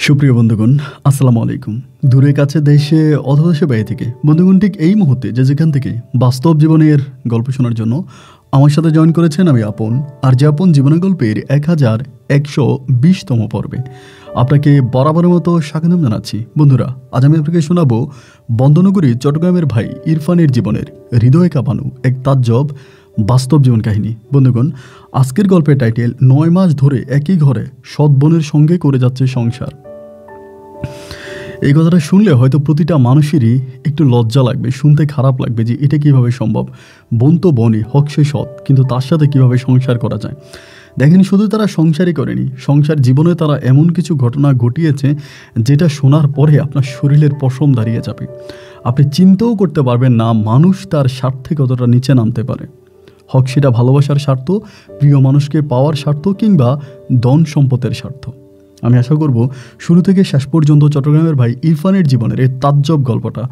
সুপ্রিয় বন্ধুগণ, আসসালামু আলাইকুম। দূরে কাছে দেশে অথবা দেশে বাইরে থেকে বন্ধুগণ ঠিক এই মুহূর্তে যে যেখান থেকে বাস্তব জীবনের গল্প শোনার জন্য আমার সাথে জয়েন করেছেন আমি আপন। আর যে আপন জীবনের গল্পের 1120তম পর্বে আপনাকে বরাবরের মতো স্বাগতম জানাচ্ছি। বন্ধুরা, আজ আমি আপনাকে শোনাবো বন্দনগরী চট্টগ্রামের ভাই ইরফানের জীবনের হৃদয় কাঁপানো এক তাজ্জব বাস্তব জীবন কাহিনী। বন্ধুগণ, আজকের গল্পের টাইটেল 9 মাস ধরে একই ঘরে সৎ বোনের সঙ্গে করে যাচ্ছে সংসার। এই কথাটা শুনলে হয়তো প্রতিটা মানুষেরই একটু লজ্জা লাগবে, শুনতে খারাপ লাগবে যে এটা কিভাবে সম্ভব। বোন তো বোনই, হোক সে সৎ, কিন্তু তার সাথে কিভাবে সংসার করা যায়। দেখেন, শুধু তারা সংসারই করেনি, সংসার জীবনে তারা এমন কিছু ঘটনা ঘটিয়েছে যেটা শোনার পরে আপনার শরীরের পশম দাঁড়িয়ে যাবে। আপনি চিন্তাও করতে পারবেন না মানুষ তার স্বার্থে কতটা নিচে নামতে পারে। হোক সেটা ভালোবাসার স্বার্থ, প্রিয় মানুষকে পাওয়ার স্বার্থ, কিংবা ধন সম্পদের স্বার্থ। আমি আশা করব শুরু থেকে শেষ পর্যন্ত চট্টগ্রামের ভাই ইরফানের জীবনের এই তাজ্জব গল্পটা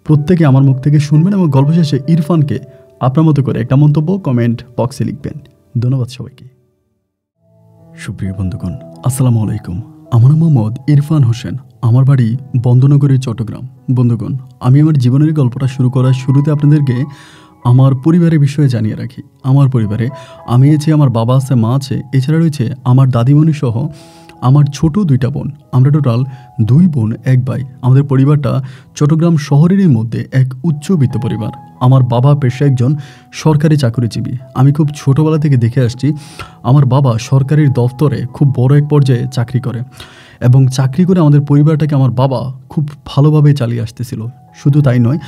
প্রত্যেকে আমার মুখ থেকে শুনবেন এবং গল্প শেষে ইরফানকে আপনার মতো করে একটা মন্তব্য কমেন্ট বক্সে লিখবেন। ধন্যবাদ সবাইকে। সুপ্রিয় বন্ধুগণ, আসসালামু আলাইকুম। আমার নাম মোহাম্মদ ইরফান হোসেন, আমার বাড়ি বন্দনগরী চট্টগ্রাম। বন্ধুগণ, আমি আমার জীবনের গল্পটা শুরু করার শুরুতে আপনাদেরকে আমার পরিবারের বিষয়ে জানিয়ে রাখি। আমার পরিবারে আমি আছি, আমার বাবা আছে, মা আছে, এছাড়া রয়েছে আমার দাদিমণি সহ আমার ছোট 2টা বোন। আমরা টোটাল 2 বোন 1 ভাই। আমাদের পরিবারটা চট্টগ্রাম শহরেরই মধ্যে এক উচ্চবিত্ত পরিবার। আমার বাবা পেশায় একজন সরকারি চাকরিজীবী। আমি খুব ছোটোবেলা থেকে দেখে আসছি আমার বাবা সরকারি দফতরে খুব বড় এক পর্যায়ে চাকরি করে, এবং চাকরি করে আমাদের পরিবারটাকে আমার বাবা খুব ভালোভাবে চালিয়ে আসতেছিল। শুধু তাই নয়,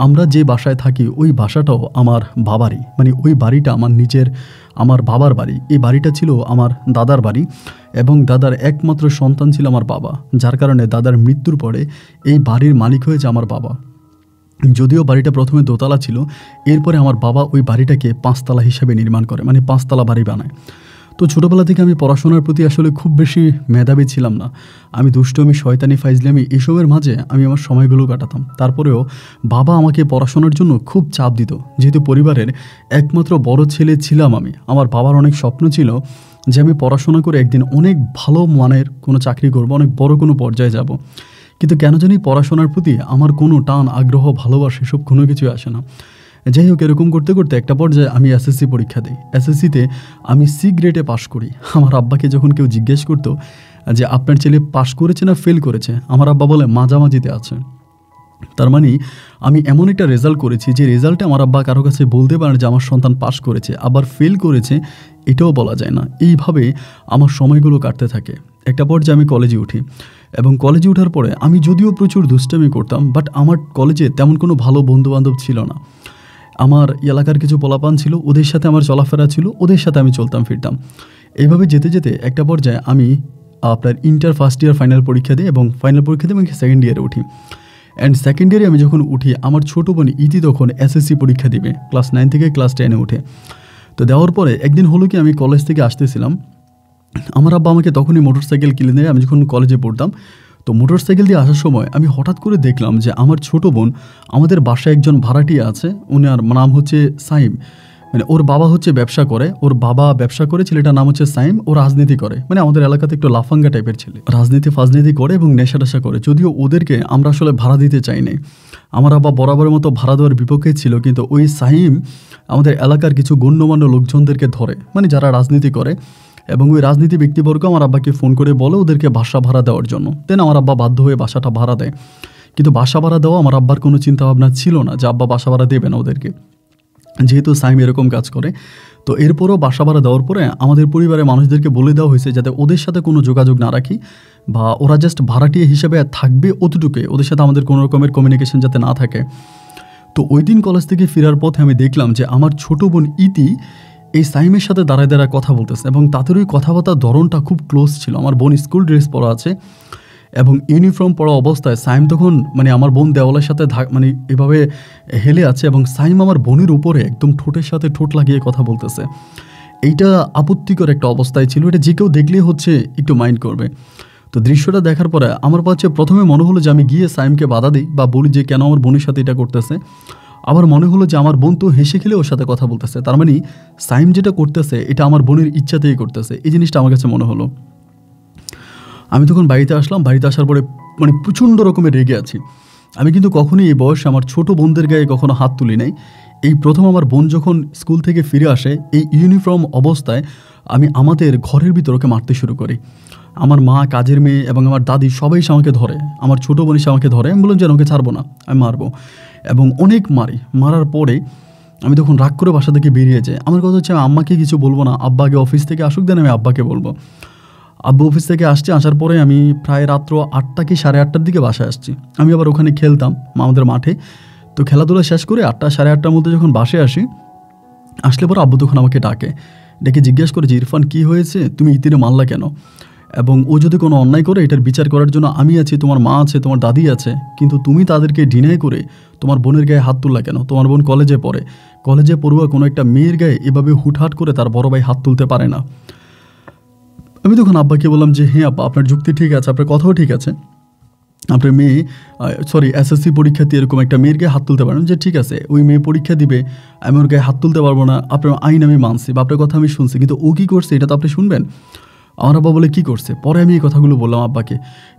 আমরা যে বাসায় থাকি ওই বাসাটাও আমার বাবারই, মানে ওই বাড়িটা আমার বাবার বাড়ি। এই বাড়িটা ছিল আমার দাদার বাড়ি, এবং দাদার একমাত্র সন্তান ছিল আমার বাবা, যার কারণে দাদার মৃত্যুর পরে এই বাড়ির মালিক হয়েছে আমার বাবা। যদিও বাড়িটা প্রথমে দোতলা ছিল, এরপরে আমার বাবা ওই বাড়িটাকে 5তলা হিসাবে নির্মাণ করে, মানে 5তলা বাড়ি বানায়। তো ছোটোবেলা থেকে আমি পড়াশোনার প্রতি আসলে খুব বেশি মেধাবী ছিলাম না। আমি দুষ্টমি, শয়তানি, ফাইজলামি এসবের মাঝে আমি আমার সময়গুলো কাটাতাম। তারপরেও বাবা আমাকে পড়াশোনার জন্য খুব চাপ দিত। যেহেতু পরিবারের একমাত্র বড় ছেলে ছিলাম আমি, আমার বাবার অনেক স্বপ্ন ছিল যে আমি পড়াশোনা করে একদিন অনেক ভালো মানের কোনো চাকরি করব, অনেক বড় কোনো পর্যায়ে যাব। কিন্তু কেন জানি পড়াশোনার প্রতি আমার কোনো টান, আগ্রহ, ভালোবাসা এসব কোনো কিছুই আসে না। যাই হোক, এরকম করতে করতে একটা পর্যায়ে আমি এসএসসি পরীক্ষা দিই। এসএসসিতে আমি সি গ্রেডে পাশ করি। আমার আব্বাকে যখন কেউ জিজ্ঞেস করতো যে আপনার ছেলে পাশ করেছে না ফেল করেছে, আমার আব্বা বলে মাঝামাঝিতে আছে। তার মানে আমি এমন একটা রেজাল্ট করেছি যে রেজাল্টে আমার আব্বা কারো কাছে বলতে পারে যে আমার সন্তান পাশ করেছে, আবার ফেল করেছে এটাও বলা যায় না। এইভাবে আমার সময়গুলো কাটতে থাকে। একটা পর্যায়ে আমি কলেজে উঠি, এবং কলেজে ওঠার পরে আমি যদিও প্রচুর দুষ্টামি করতাম, বাট আমার কলেজে তেমন কোনো ভালো বন্ধুবান্ধব ছিল না। আমার এলাকার কিছু পোলাপান ছিল, ওদের সাথে আমার চলাফেরা ছিল, ওদের সাথে আমি চলতাম ফিরতাম। এইভাবে যেতে যেতে একটা পর্যায়ে আমি আপনার ইন্টার ফার্স্ট ইয়ার ফাইনাল পরীক্ষা দিই, এবং ফাইনাল পরীক্ষা দিয়ে আমি সেকেন্ড ইয়ারে উঠি। অ্যান্ড সেকেন্ড ইয়ারে আমি যখন উঠি, আমার ছোটো বোন ইতি তখন এসএসসি পরীক্ষা দিবে, ক্লাস 9 থেকে ক্লাস 10-এ উঠে। তো দেওয়ার পরে একদিন হলো কি, আমি কলেজ থেকে আসতেছিলাম, আমার আব্বা আমাকে তখনই মোটরসাইকেল কিনে দেয়। আমি যখন কলেজে পড়তাম, তো মোটরসাইকেল দিয়ে আসার সময় আমি হঠাৎ করে দেখলাম যে আমার ছোটো বোন, আমাদের বাসায় একজন ভাড়াটিয়া আছে, উনার নাম হচ্ছে সাইম, মানে ওর বাবা হচ্ছে ব্যবসা করে, ওর বাবা ব্যবসা করে, ছেলেটার নাম হচ্ছে সাইম, ও রাজনীতি করে, মানে আমাদের এলাকাতে একটু লাফাঙ্গা টাইপের ছেলে, রাজনীতি করে এবং নেশা টেশা করে। যদিও ওদেরকে আমরা আসলে ভাড়া দিতে চাই নাই, আমার আব্বা বরাবরের মতো ভাড়া দেওয়ার বিপক্ষে ছিল, কিন্তু ওই সাইম আমাদের এলাকার কিছু গণ্যমান্য লোকজনদেরকে ধরে, মানে যারা রাজনীতি করে, এবং ওই রাজনীতি ব্যক্তিবর্গ আমার আব্বাকে ফোন করে বলে ওদেরকে বাসা ভাড়া দেওয়ার জন্য। দেন আমার আব্বা বাধ্য হয়ে বাসাটা ভাড়া দেয়। কিন্তু বাসা ভাড়া দেওয়া আমার আব্বার কোনো চিন্তাভাবনা ছিল না যে আব্বা বাসা ভাড়া দেবে না ওদেরকে, যেহেতু সাইম এরকম কাজ করে। তো এরপরও বাসা ভাড়া দেওয়ার পরে আমাদের পরিবারের মানুষদেরকে বলে দেওয়া হয়েছে যাতে ওদের সাথে কোনো যোগাযোগ না রাখি, বা ওরা জাস্ট ভাড়াটিয়া হিসেবে থাকবে অতটুকুই, ওদের সাথে আমাদের কোনো রকমের কমিউনিকেশন যাতে না থাকে। তো ওই দিন কলেজ থেকে ফেরার পথে আমি দেখলাম যে আমার ছোটো বোন ইতি এই সাইমের সাথে দাঁড়ায় দাঁড়ায় কথা বলতেছে, এবং তাদের ওই কথাবার্তার ধরনটা খুব ক্লোজ ছিল। আমার বোন স্কুল ড্রেস পরা আছে এবং ইউনিফর্ম পরা অবস্থায় সাইম তখন, মানে আমার বোন দেওয়ালের সাথে মানে এভাবে হেলে আছে, এবং সাইম আমার বোনের উপরে একদম ঠোঁটের সাথে ঠোঁট লাগিয়ে কথা বলতেছে। এইটা আপত্তিকর একটা অবস্থায় ছিল, এটা যে কেউ দেখলেই হচ্ছে একটু মাইন্ড করবে। তো দৃশ্যটা দেখার পরে আমার কাছে প্রথমে মনে হলো যে আমি গিয়ে সাইমকে বাধা দিই বা বলি যে কেন আমার বোনের সাথে এটা করতেছে। আবার মনে হলো যে আমার বোন তো হেসে খেলে ওর সাথে কথা বলতেছে, তার মানে সাইম যেটা করতেছে এটা আমার বোনের ইচ্ছাতেই করতেছে। এই জিনিসটা আমার কাছে মনে হলো। আমি তখন বাড়িতে আসলাম, বাড়িতে আসার পরে মানে প্রচণ্ড রকমের রেগে আছি। আমি কিন্তু কখনোই এই বয়সে আমার ছোট বোনদের গায়ে কখনো হাত তুলি নাই। এই প্রথম আমার বোন যখন স্কুল থেকে ফিরে আসে এই ইউনিফর্ম অবস্থায় আমি আমাদের ঘরের ভিতর ওকে মারতে শুরু করি। আমার মা, কাজের মেয়ে এবং আমার দাদি সবাই এসে আমাকে ধরে, আমার ছোটো বোন এসে আমাকে ধরে। আমি বললাম যে ওকে ছাড়বো না, আমি মারবো, এবং অনেক মারি। মারার পরে আমি তখন রাগ করে বাসা থেকে বেরিয়ে যাই। আমার কথা হচ্ছে আমি আম্মাকে কিছু বলবো না, আব্বা আগে অফিস থেকে আসুক, দেন আমি আব্বাকে বলবো। আব্বু অফিস থেকে আসছে, আসার পরে আমি প্রায় রাত্র 8টা কি 8:30টার দিকে বাসায় আসছি। আমি আবার ওখানে খেলতাম আমাদের মাঠে। তো খেলাধুলা শেষ করে 8টা 8:30টার মধ্যে যখন বাসায় আসি, আসলে পরে আব্বু তখন আমাকে ডেকে জিজ্ঞেস করে যে ইরফান কী হয়েছে, তুমি ইতিরে মারলা কেন, এবং ও যদি কোনো অন্যায় করে এটার বিচার করার জন্য আমি আছি, তোমার মা আছে, তোমার দাদি আছে, কিন্তু তুমি তাদেরকে ডিনাই করে তোমার বোনের গায়ে হাত তুললা কেন? তোমার বোন কলেজে পড়ে, কলেজে পড়ুয়া কোনো একটা মেয়ের গায়ে এভাবে হুটহাট করে তার বড় ভাই হাত তুলতে পারে না। আমি তখন আব্বাকে বললাম যে হ্যাঁ আব্বা, আপনার যুক্তি ঠিক আছে, আপনার কথাও ঠিক আছে। আপনার মেয়ে এসএসসি পরীক্ষাতে এরকম একটা মেয়ের গায়ে হাত তুলতে পারেন, যে ঠিক আছে ওই মেয়ে পরীক্ষা দিবে, আমি ওর গায়ে হাত তুলতে পারবো না, আপনার আইন আমি মানছি বা আপনার কথা আমি শুনছি, কিন্তু ও কী করছে এটা তো আপনি শুনবেন। আমার আব্বা বলে কী করছে? পরে আমি এই কথাগুলো বললাম আব্বাকে,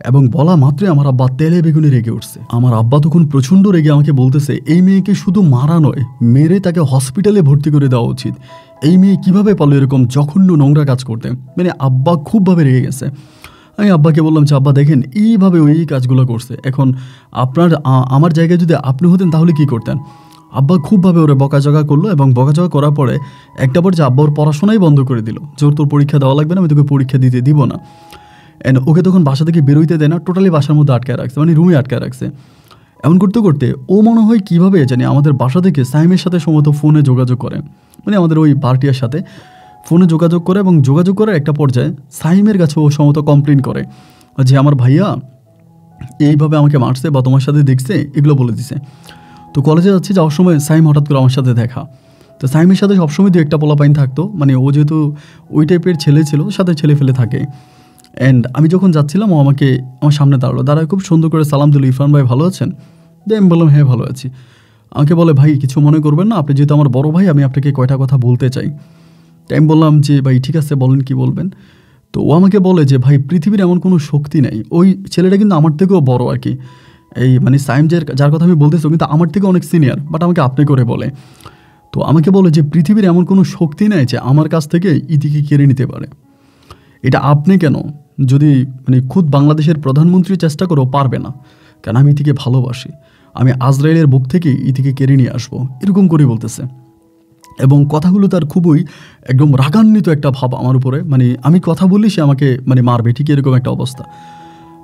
এবং বলা মাত্রই আমার আব্বা তেলে বেগুনে রেগে উঠছে। আমার আব্বা তখন প্রচণ্ড রেগে আমাকে বলতেছে এই মেয়েকে শুধু মারা নয়, মেরে তাকে হসপিটালে ভর্তি করে দেওয়া উচিত। এই মেয়ে কীভাবে পারলো এরকম জঘন্য নোংরা কাজ করতে? মানে আব্বা খুবভাবে রেগে গেছে। আমি আব্বাকে বললাম যে আব্বা দেখেন এইভাবে ওই কাজগুলো করছে, এখন আমার জায়গায় যদি আপনি হতেন তাহলে কি করতেন? আব্বা খুবভাবে ওরা বকাঝকা করলো, এবং বকাঝকা করার পরে একটা পর্যায়ে আব্বা ওর পড়াশোনাই বন্ধ করে দিল, যে ওর তোর পরীক্ষা দেওয়া লাগবে না, আমি তোকে পরীক্ষা দিতে দিব না। অ্যান্ড ওকে তখন বাসা থেকে বেরোইতে দেয় না, টোটালি বাসার মধ্যে আটকায় রাখছে, মানে রুমে আটকায় রাখছে। এমন করতে করতে ও মনে হয় কীভাবে জানি আমাদের বাসা থেকে সাইমের সাথে সম্ভবত ফোনে যোগাযোগ করে, মানে আমাদের ওই ভাড়াটিয়ার সাথে ফোনে যোগাযোগ করে, এবং যোগাযোগ করার একটা পর্যায়ে সাইমের কাছে ও সম্ভবত কমপ্লেন করে যে আমার ভাইয়া এইভাবে আমাকে মারছে বা তোমার সাথে দেখছে, এগুলো বলে দিছে। তো কলেজে যাচ্ছি, যাওয়ার সময় সাইম হঠাৎ করে আমার সাথে দেখা। তো সাইমের সাথে সবসময় দু একটা পোলাপাইন থাকতো, মানে ও যেহেতু ওই টাইপের ছেলে ছিল, সাথে ছেলে ফেলে থাকে। অ্যান্ড আমি যখন যাচ্ছিলাম ও আমাকে আমার সামনে দাঁড়ায় খুব সুন্দর করে সালাম দিল, ইরফান ভাই ভালো আছেন? দিয়ে আমি বললাম হ্যাঁ ভালো আছি। আমাকে বলে ভাই কিছু মনে করবেন না, আপনি যেহেতু আমার বড় ভাই, আমি আপনাকে কয়টা কথা বলতে চাই। তাই আমি বললাম যে ভাই ঠিক আছে বলেন, কি বলবেন। তো ও আমাকে বলে যে ভাই পৃথিবীর এমন কোনো শক্তি নেই, ওই ছেলেটা কিন্তু আমার থেকেও বড় আর কি, এই মানে সাইম যার কথা আমি বলতেছি কিন্তু আমার থেকে অনেক সিনিয়র, বাট আমাকে আপনি করে বলে। তো আমাকে বলে যে পৃথিবীর এমন কোনো শক্তি নেই যে আমার কাছ থেকে ইতিকে কেড়ে নিতে পারে। এটা আপনি কেন, যদি মানে খুদ বাংলাদেশের প্রধানমন্ত্রী চেষ্টা করেও পারবে না, কারণ আমি ইতিকে ভালোবাসি, আমি আজরাইলের বুক থেকে ইতিকে কেড়ে নিয়ে আসবো, এরকম করে বলতেছে। এবং কথাগুলো তার খুবই একদম রাগান্বিত একটা ভাব আমার উপরে, মানে আমি কথা বললে সে আমাকে মানে মারবে, ঠিক এরকম একটা অবস্থা।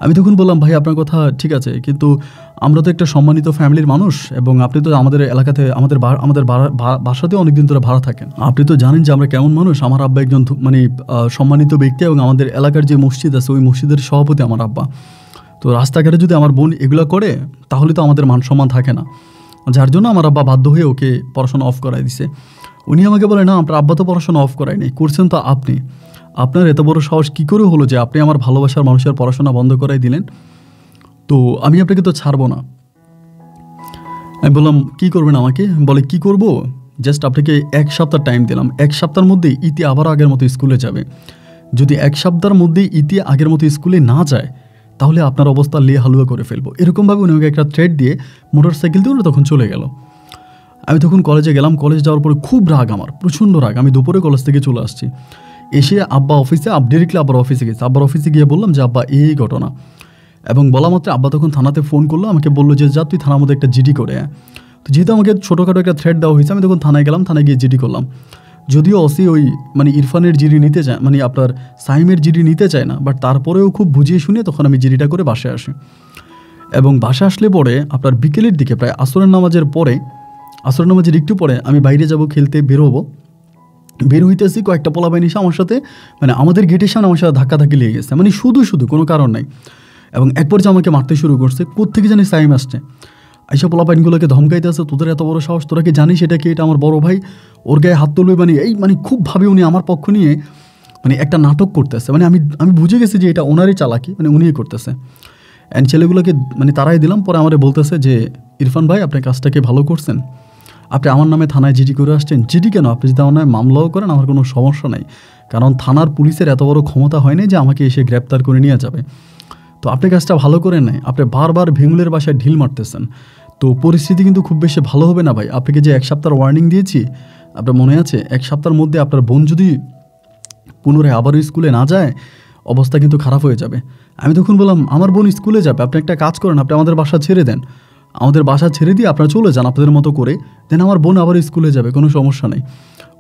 আমি তখন বললাম ভাই আপনার কথা ঠিক আছে, কিন্তু আমরা তো একটা সম্মানিত ফ্যামিলির মানুষ, এবং আপনি তো আমাদের এলাকাতে আমাদের বাসাতে অনেকদিন ধরে ভাড়া থাকেন, আপনি তো জানেন যে আমরা কেমন মানুষ। আমার আব্বা একজন মানে সম্মানিত ব্যক্তি, এবং আমাদের এলাকার যে মসজিদ আছে ওই মসজিদের সভাপতি আমার আব্বা। তো রাস্তাঘাটে যদি আমার বোন এগুলো করে তাহলে তো আমাদের মান সম্মান থাকে না, যার জন্য আমার আব্বা বাধ্য হয়ে ওকে পড়াশোনা অফ করাই দিছে। উনি আমাকে বলে না আপনার আব্বা তো পড়াশোনা অফ করায়নি, করছেন তো আপনি, আপনার এত বড় সাহস কী করে হলো যে আপনি আমার ভালোবাসার মানুষের পড়াশোনা বন্ধ করাই দিলেন? তো আমি আপনাকে তো ছাড়বো না। আমি বললাম কী করবেন আমাকে? বলে কি করব, জাস্ট আপনাকে 1 সপ্তাহ টাইম দিলাম, 1 সপ্তাহের মধ্যেই ইতি আবার আগের মতো স্কুলে যাবে। যদি 1 সপ্তাহের মধ্যেই ইতি আগের মতো স্কুলে না যায় তাহলে আপনার অবস্থা লে হালুয়া করে ফেলবো, এরকমভাবে উনি আমাকে একটা থ্রেট দিয়ে মোটরসাইকেল দিয়ে ওরা তখন চলে গেল। আমি তখন কলেজে গেলাম, কলেজ যাওয়ার পরে খুব রাগ, আমার প্রচণ্ড রাগ। আমি দুপুরে কলেজ থেকে চলে আসছি, এসে আব্বা অফিসে ডিরেক্টলি আব্বার অফিসে গেছি। আব্বার অফিসে গিয়ে বললাম যে আব্বা এই ঘটনা, এবং বলা মাত্র আব্বা তখন থানাতে ফোন করলো, আমাকে বললো যে যা তুই থানার মধ্যে একটা জিডি করে। তো যেহেতু আমাকে ছোটোখাটো একটা থ্রেট দেওয়া হয়েছে, আমি তখন থানায় গেলাম, থানায় গিয়ে জিডি করলাম। যদিও ওসি ওই মানে ইরফানের জিডি নিতে চায়, মানে আপনার সাইমের জিডি নিতে চায় না, বাট তারপরেও খুব বুঝিয়ে শুনে তখন আমি জিডিটা করে বাসায় আসি। এবং বাসায় আসলে পরে আপনার বিকেলের দিকে প্রায় আসরের নামাজের একটু পরে আমি বাইরে যাব, খেলতে বের হইতেছি, কয়েকটা পোলাপাইন এসে আমার সাথে মানে আমাদের গেটের সামনে আমার সাথে ধাক্কাধাক্কি লেগে গেছে, মানে শুধু কোনো কারণ নাই। এবং এক পর্যায়ে আমাকে মারতে শুরু করছে, কোত্থেকে জানি সাইম আসছে, এইসব পোলাপাইনগুলোকে ধমকাইতে আছে, তোদের এত বড় সাহস, তোরা কি জানিস এটা কি, এটা আমার বড় ভাই, ওর গায়ে হাত তুলবে, মানে এই মানে খুবভাবে উনি আমার পক্ষ নিয়ে মানে একটা নাটক করতেছে। মানে আমি বুঝে গেছি যে এটা ওনারই চালাকি, মানে উনিই করতেছে। অ্যান্ড ছেলেগুলোকে মানে তারাই দিলাম। পরে আমাদের বলতেছে যে ইরফান ভাই আপনি কাজটাকে ভালো করছেন, আপনি আমার নামে থানায় জিডি করে আসছেন। জিডি কেন, আপনি যদি আমার নামে মামলাও করেন আমার কোনো সমস্যা নাই, কারণ থানার পুলিশের এত বড় ক্ষমতা হয়নি যে আমাকে এসে গ্রেপ্তার করে নিয়ে যাবে। তো আপনি কাজটা ভালো করেন নাই, আপনি বারবার ভেঙুলের বাসায় ঢিল মারতেছেন। তো পরিস্থিতি কিন্তু খুব বেশি ভালো হবে না ভাই। আপনাকে যে 1 সপ্তাহের ওয়ার্নিং দিয়েছি, আপনার মনে আছে? 1 সপ্তাহের মধ্যে আপনার বোন যদি পুনরায় আবারও স্কুলে না যায়, অবস্থা কিন্তু খারাপ হয়ে যাবে। আমি তখন বললাম, আমার বোন স্কুলে যাবে, আপনি একটা কাজ করেন, আপনি আমাদের বাসা ছেড়ে দেন, আমাদের বাসা ছেড়ে দিয়ে আপনারা চলে যান আপনাদের মতো করে, দেন আমার বোন আবার স্কুলে যাবে, কোনো সমস্যা নেই।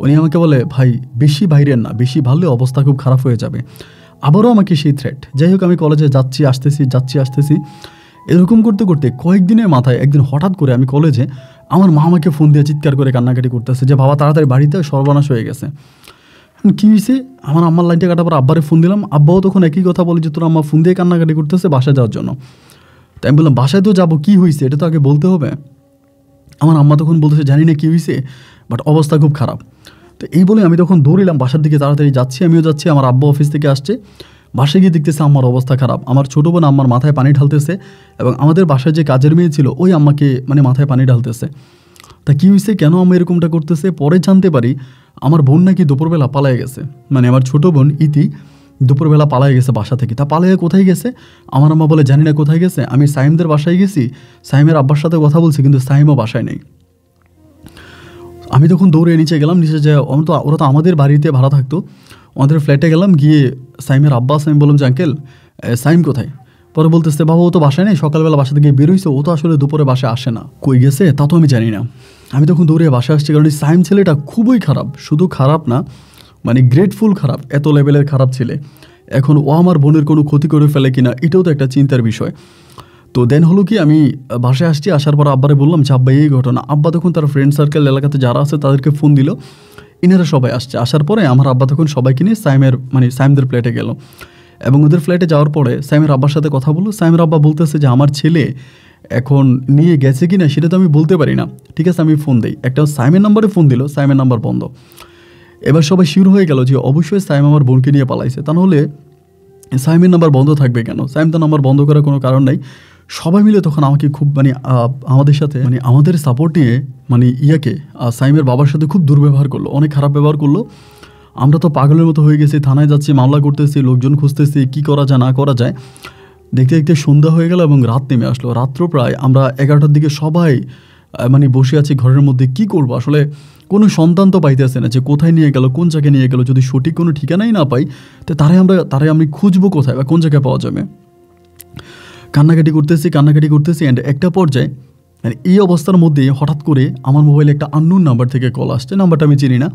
উনি আমাকে বলে, ভাই বেশি বাইরের না, বেশি ভাবলে অবস্থা খুব খারাপ হয়ে যাবে। আবারও আমাকে সেই থ্রেট। যাই হোক, আমি কলেজে যাচ্ছি আসতেছি, এরকম করতে করতে কয়েকদিনের মাথায় একদিন হঠাৎ করে আমি কলেজে, আমার মা আমাকে ফোন দিয়ে চিৎকার করে কান্নাকাটি করতেছে যে বাবা তাড়াতাড়ি বাড়িতে, সর্বনাশ হয়ে গেছে। কী হয়েছে? আমার আম্মার লাইনটা কাটার পর আব্বারে ফোন দিলাম। আব্বাও তখন একই কথা বলে যে তোর আম্মা ফোন দিয়ে কান্নাকাটি করতেছে বাসায় যাওয়ার জন্য। তাই আমি বললাম, বাসায় তো যাবো, কী হয়েছে এটা তো আগে বলতে হবে। আমার আম্মা তখন বলতেছে, জানি না কী হয়েছে, বাট অবস্থা খুব খারাপ। তো এই বলে আমি তখন দৌড়িলাম বাসার দিকে, তাড়াতাড়ি যাচ্ছি, আমিও যাচ্ছি। আমার আব্বা অফিস থেকে আসছে, বাসায় গিয়ে দেখতেছে আমার অবস্থা খারাপ। আমার ছোটো বোন আম্মার মাথায় পানি ঢালতেছে, এবং আমাদের বাসায় যে কাজের মেয়ে ছিল ওই আম্মাকে মানে মাথায় পানি ঢালতেছে। তা কী হয়েছে, কেন আম্মা এরকমটা করতেছে? পরে জানতে পারি আমার বোন নাকি দুপুরবেলা পালায়ে গেছে। মানে আমার ছোটো বোন ইতি দুপুরবেলা পালায়ে গেছে বাসা থেকে। তা পালায়ে কোথায় গেছে? আমার আম্মা বলে, জানি না কোথায় গেছে। আমি সাইমদের বাসায় গেছি, সাইমের আব্বার সাথে কথা বলছি, কিন্তু সাইমও বাসায় নেই। আমি তখন দৌড়ে নিচে গেলাম, নিচে যে ওরা তো আমাদের বাড়িতে ভাড়া থাকতো, আমাদের ফ্ল্যাটে গেলাম, গিয়ে সাইমের আব্বা আছে, আমি বললাম যে আঙ্কেল সাইম কোথায়? পরে বলতেছে, বাবা ও তো বাসায় নেই, সকালবেলা বাসা থেকে বেরোইছে, ও তো আসলে দুপুরে বাসায় আসে না, কই গেছে তা তো আমি জানি না। আমি তখন দৌড়ে বাসায় আসছি, কারণ এই সাইম ছেলেটা খুবই খারাপ, শুধু খারাপ না মানে গ্রেটফুল খারাপ, এত লেভেলের খারাপ ছেলে। এখন ও আমার বোনের কোনো ক্ষতি করে ফেলে কিনা এটাও তো একটা চিন্তার বিষয়। তো দেন হলো কি, আমি বাসায় আসছি, আসার পর আব্বারে বললাম যে আব্বা এই ঘটনা। আব্বা তখন তার ফ্রেন্ড সার্কেল এলাকাতে যারা আছে তাদেরকে ফোন দিল, ইনারা সবাই আসছে। আসার পরে আমার আব্বা তখন সবাইকে নিয়ে সাইমদের ফ্ল্যাটে গেল, এবং ওদের ফ্ল্যাটে যাওয়ার পরে সাইমের আব্বার সাথে কথা বললো। সাইমের আব্বা বলতেছে যে আমার ছেলে এখন নিয়ে গেছে কি না সেটা তো আমি বলতে পারি না, ঠিক আছে আমি ফোন দিই। একটা সাইমের নাম্বারে ফোন দিল, সাইমের নাম্বার বন্ধ। এবার সবাই শিওর হয়ে গেল যে অবশ্যই সাইম আমার বোনকে নিয়ে পালাইছে, তা নাহলে সাইমের নাম্বার বন্ধ থাকবে কেন? সাইম তো নাম্বার বন্ধ করার কোনো কারণ নাই। সবাই মিলে তখন আমাকে খুব আমাদের সাথে আমাদের সাপোর্ট নিয়ে সাইমের বাবার সাথে খুব দুর্ব্যবহার করলো, অনেক খারাপ ব্যবহার করলো। আমরা তো পাগলের মতো হয়ে গেছি, থানায় যাচ্ছি, মামলা করতেছি, লোকজন খুঁজতেছি, কী করা যায় না করা যায়। দেখতে দেখতে সন্ধ্যা হয়ে গেল এবং রাত নেমে আসলো। রাত্র প্রায় আমরা 11টার দিকে সবাই বসে আছি ঘরের মধ্যে, কি করব আসলে কোনো সন্তান তো পাইতেছে না, যে কোথায় নিয়ে গেল, কোন জায়গায় নিয়ে গেল। যদি সঠিক কোনো ঠিকানাই না পাই, তো তারে আমি খুঁজবো কোথায় বা কোন জায়গায় পাওয়া যাবে। কান্নাকাটি করতেছি অ্যান্ড একটা পর্যায়ে এই অবস্থার মধ্যে হঠাৎ করে আমার মোবাইলে একটা আননোন নাম্বার থেকে কল আসছে, নাম্বারটা আমি চিনি না,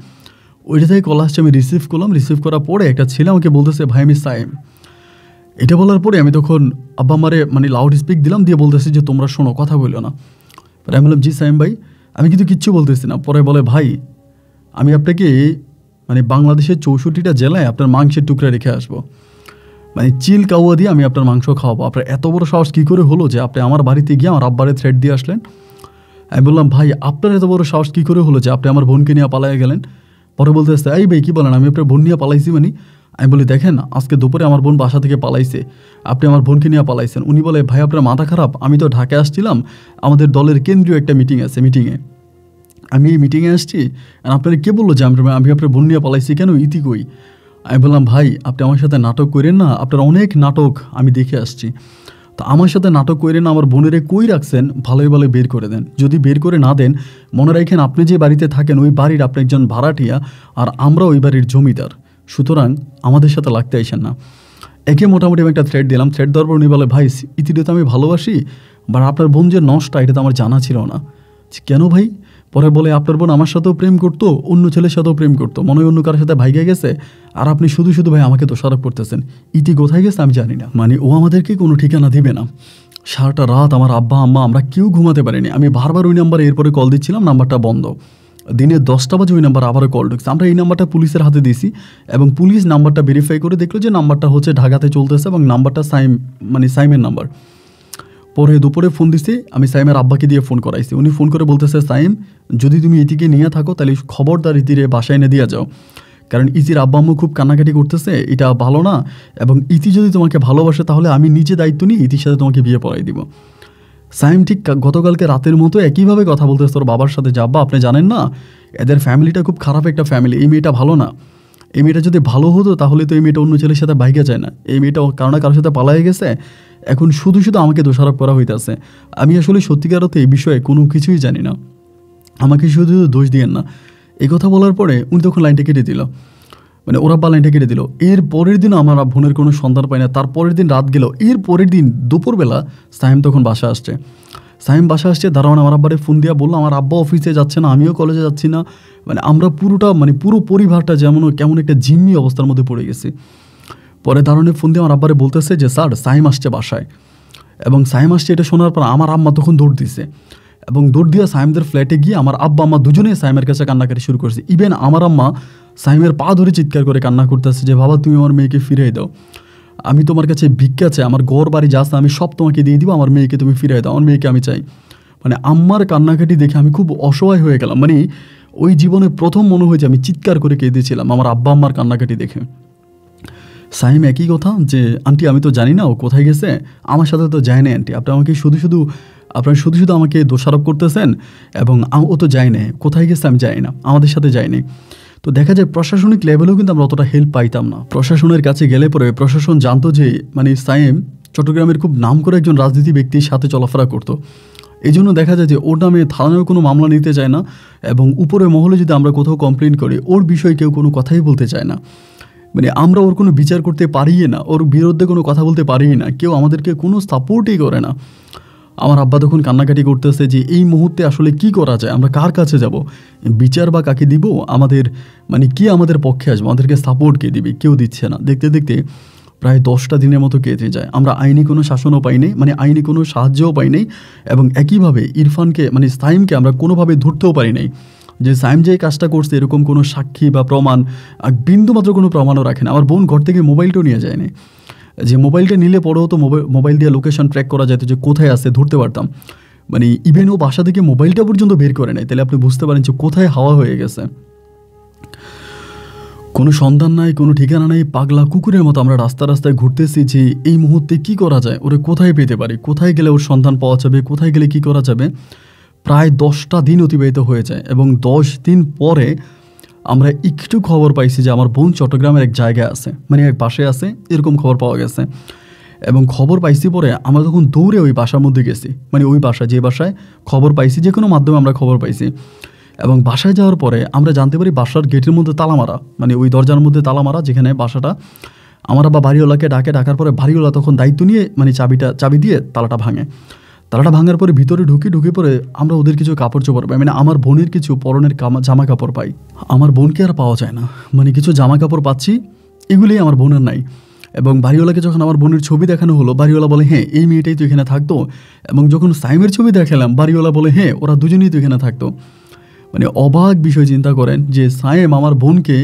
ওইটা থেকে কল আসছে। আমি রিসিভ করলাম, রিসিভ করার পরে একটা ছেলে আমাকে বলতেছে, ভাই আমি সাইম। এটা বলার পরে আমি তখন আব্বা আমারে লাউড স্পিক দিলাম, দিয়ে বলতেছি যে তোমরা শোনো, কথা বললো না। পরে আমি বললাম, জি সাইম ভাই। আমি কিন্তু কিচ্ছু বলতেছি না। পরে বলে, ভাই আমি আপনাকে বাংলাদেশের 64টা জেলায় আপনার মাংসের টুকরা রেখে আসবো, চিল কাউয়া দিয়ে আমি আপনার মাংস খাওয়াবো। আপনার এত বড় সাহস কী করে হলো যে আপনি আমার বাড়িতে গিয়ে আমার আব্বারে থ্রেট দিয়ে আসলেন? আমি বললাম, ভাই আপনার এত বড় সাহস কী করে হলো যে আপনি আমার বোনকে নিয়ে পালাইয়া গেলেন? পরে বলতেছে, এই ভাই কী বলেন, আমি আপনার বোন নিয়ে পালাইছি? আমি বলি, দেখেন আজকে দুপুরে আমার বোন বাসা থেকে পালাইছে, আপনি আমার বোনকে নিয়ে পালাইছেন। উনি বলে, ভাই আপনার মাথা খারাপ, আমি তো ঢাকায় আসছিলাম, আমাদের দলের কেন্দ্রীয় একটা মিটিং আছে, আমি এই মিটিংয়ে আসছি, আর আপনারা কে বললো যে আমি আপনার বোন নিয়ে পালাইছি? কেন, ইতি কই? আমি বললাম, ভাই আপনি আমার সাথে নাটক করেন না, আপনার অনেক নাটক আমি দেখে আসছি, তো আমার সাথে নাটক করেন না, আমার বোনেরে কই রাখছেন ভালোই ভালো বের করে দেন। যদি বের করে না দেন, মনে রাখেন আপনি যে বাড়িতে থাকেন ওই বাড়ির আপনি একজন ভাড়াটিয়া, আর আমরা ওই বাড়ির জমিদার, সুতরাং আমাদের সাথে লাগতে আইসেন না। একে মোটামুটি আমি একটা থ্রেড দিলাম। থ্রেড দেওয়ার পর উনি বলে, ভাই ইতিটা তো আমি ভালোবাসি, বাট আপনার বোন যে নষ্ট এটা তো আমার জানা ছিল না। কেন ভাই? পরে বলে, আপনার বোন আমার সাথেও প্রেম করতো, অন্য ছেলের সাথেও প্রেম করতো, মনে হয় অন্য কারোর সাথে ভাইগে গেছে, আর আপনি শুধু শুধু ভাই আমাকে দোষারোপ করতেছেন। ইতি কোথায় গেছে আমি জানি না, ও আমাদেরকে কোনো ঠিকানা দিবে না। সারাটা রাত আমার আব্বা আম্মা আমরা কেউ ঘুমাতে পারিনি। আমি বারবার ওই নাম্বারে এরপরে কল দিচ্ছিলাম, নাম্বারটা বন্ধ। দিনে 10টা বাজে ওই নাম্বার আবারও কল ঢুকছে। আমরা এই নাম্বারটা পুলিশের হাতে দিয়েছি, এবং পুলিশ নাম্বারটা ভেরিফাই করে দেখলো যে নাম্বারটা হচ্ছে ঢাকাতে চলতেছে, এবং নাম্বারটা সাইমের নাম্বার। পরে দুপুরে ফোন দিছি, আমি সাইমের আব্বাকে দিয়ে ফোন করাইছি। উনি ফোন করে বলতেছে, সাইম যদি তুমি ইতিকে নিয়ে থাকো তাহলে খবরদার ইতিরে বাসায় এনে দিয়ে যাও, কারণ ইতির আব্বা আম্মু খুব কান্নাকাটি করতেছে, এটা ভালো না, এবং ইতি যদি তোমাকে ভালোবাসে তাহলে আমি নিজে দায়িত্ব নিয়ে ইতির সাথে তোমাকে বিয়ে পড়াই দিব। সাইম ঠিক গতকালকে রাতের মতো একইভাবে কথা বলতেছে ওর বাবার সাথে, যে আব্বা আপনি জানেন না এদের ফ্যামিলিটা খুব খারাপ একটা ফ্যামিলি, এই মেয়েটা ভালো না, এই মেয়েটা যদি ভালো হতো তাহলে তো এই মেয়েটা অন্য ছেলের সাথে বাইকে যায় না, এই মেয়েটা কারোর সাথে পালাই গেছে, এখন শুধু শুধু আমাকে দোষারোপ করা হইতেছে। আমি আসলে সত্যিকার অর্থে এই বিষয়ে কোনো কিছুই জানি না, আমাকে শুধু শুধু দোষ দিয়েন না। এই কথা বলার পরে উনি তখন লাইনটা কেটে দিল, মানে ওর আব্বা লাইনটা কেটে দিল। এর পরের দিন আমার বোনের কোনো সন্ধান পাই না। তার পরের দিন রাত গেল, এর পরের দিন দুপুরবেলা সাইম তখন বাসা আসছে। সাইম বাসা আসছে, দারোয়ান আমার আব্বারে ফোন দিয়া বললো আমার আব্বা অফিসে যাচ্ছে না, আমিও কলেজে যাচ্ছি না। মানে আমরা পুরো পরিবারটা যেমন কেমন একটা জিম্মি অবস্থার মধ্যে পড়ে গেছি। পরে দারোয়ানে ফোন দিয়ে আমার আব্বারে বলতেছে যে স্যার সাইম আসছে বাসায়। এবং সাইম আসছে এটা শোনার পর আমার আম্মা তখন দৌড় দিছে, এবং দৌড় দিয়ে সাইমদের ফ্ল্যাটে গিয়ে আমার আব্বা আম্মা দুজনেই সাইমের কাছে কান্নাকাটি শুরু করছে। ইভেন আমার আম্মা সাইমের পা ধরে চিৎকার করে কান্না করতেছে যে বাবা তুমি আমার মেয়েকে ফিরিয়ে দাও, আমি তোমার কাছে ভিক্ষা চাই, আমার ঘর বাড়ি যা আছে আমি সব তোমাকে দিয়ে দিব, আমার মেয়েকে তুমি ফিরিয়ে দাও, আমার মেয়েকে আমি চাই। মানে আম্মার কান্নাকাটি দেখে আমি খুব অসহায় হয়ে গেলাম। মানে ওই জীবনে প্রথম মনে হয়েছে আমি চিৎকার করে কেঁদেছিলাম আমার আব্বা আম্মার কান্নাকাটি দেখে। সাইম একই কথা যে আন্টি আমি তো জানি না ও কোথায় গেছে, আমার সাথে তো যায় না আন্টি, আপনারা শুধু শুধু আমাকে দোষারোপ করতেছেন, এবং ও তো যায় না, কোথায় গেছে আমি জানি না, আমাদের সাথে যায়নি। তো দেখা যায় প্রশাসনিক লেভেলেও কিন্তু আমরা অতটা হেল্প পাইতাম না। প্রশাসনের কাছে গেলে পরে প্রশাসন জানতো যে মানে সাইম চট্টগ্রামের খুব নাম করে একজন রাজনীতি ব্যক্তির সাথে চলাফেরা করতো। এই জন্য দেখা যায় যে ওর নামে থানায় কোনো মামলা নিতে চায় না, এবং উপরে মহলে যদি আমরা কোথাও কমপ্লেন করি ওর বিষয়ে কেউ কোনো কথাই বলতে চায় না। মানে আমরা ওর কোনো বিচার করতে পারি না, ওর বিরুদ্ধে কোনো কথা বলতে পারি না, কেউ আমাদেরকে কোনো সাপোর্টই করে না। আমার আব্বা তখন কান্নাকাটি করতেছে যে এই মুহূর্তে আসলে কি করা যায়, আমরা কার কাছে যাব, বিচার বা কাকে দিব, আমাদের মানে কে আমাদের পক্ষে আসবে, আমাদেরকে সাপোর্ট কে দিবে, কেউ দিচ্ছে না। দেখতে দেখতে প্রায় 10টা দিনের মতো কেটে যায়, আমরা আইনি কোনো শাসনও পাই নাই, মানে আইনি কোনো সাহায্যও পাই নাই, এবং একইভাবে ইরফানকে মানে সাইমকে আমরা কোনোভাবে ধরতেও পারি নাই যে সাইম যে কাজটা করছে এরকম কোনো সাক্ষী বা প্রমাণ, বিন্দুমাত্র কোনো প্রমাণও রাখে না। আমার বোন ঘর থেকে মোবাইলটাও নিয়ে যায়নি, যে মোবাইলটা নিলে পরেও তো মোবাইল দিয়ে লোকেশন ট্র্যাক করা যেত, যে কোথায় আছে ধরতে পারতাম। মানে ইভেন ও বাসা থেকে মোবাইলটা পর্যন্ত বের করে নেয়, তাহলে আপনি বুঝতে পারেন যে কোথায় হাওয়া হয়ে গেছে। কোনো সন্ধান নাই, কোনো ঠিকানা নেই, পাগলা কুকুরের মতো আমরা রাস্তায় ঘুরতেছি যে এই মুহূর্তে কি করা যায়, ওরে কোথায় পেতে পারি, কোথায় গেলে ওর সন্ধান পাওয়া যাবে, কোথায় গেলে কি করা যাবে। প্রায় 10টা দিন অতিবাহিত হয়ে যায়, এবং 10 দিন পরে আমরা একটু খবর পাইছি যে আমার বোন চট্টগ্রামের এক জায়গায় আছে, মানে এক বাসে আছে, এরকম খবর পাওয়া গেছে। এবং খবর পাইছি পরে আমরা তখন দৌড়ে ওই বাসার মধ্যে গেছি, মানে ওই বাসা যে বাসায় খবর পাইছি, যে কোনো মাধ্যমে আমরা খবর পাইছি। এবং বাসায় যাওয়ার পরে আমরা জানতে পারি বাসার গেটের মধ্যে তালা মারা, মানে ওই দরজার মধ্যে তালা মারা, যেখানে বাসাটা আমার বা বাড়িওয়ালাকে ডাকার পরে বাড়িওয়ালা তখন দায়িত্ব নিয়ে মানে চাবি দিয়ে তালাটা ভাঙে। তালাটা ভাঙার পরে ভিতরে ঢুকে পরে আমরা ওদের কিছু কাপড় চোপড় পাই, মানে আমার বোনের কিছু পরনের জামা কাপড় পাই। আমার বোনকে আর পাওয়া যায় না, মানে কিছু জামা কাপড় পাচ্ছি, এগুলোই আমার বোনের নাই। এবং বাড়িওয়ালাকে যখন আমার বোনের ছবি দেখানো হলো, বাড়িওয়ালা বলে হ্যাঁ এই মেয়েটাই তো এখানে থাকতো। এবং যখন সাইমের ছবি দেখালাম, বাড়িওয়ালা বলে হ্যাঁ ওরা দুজনেই তো এখানে থাকতো। মানে অবাক বিষয়, চিন্তা করেন যে সাইম আমার বোনকে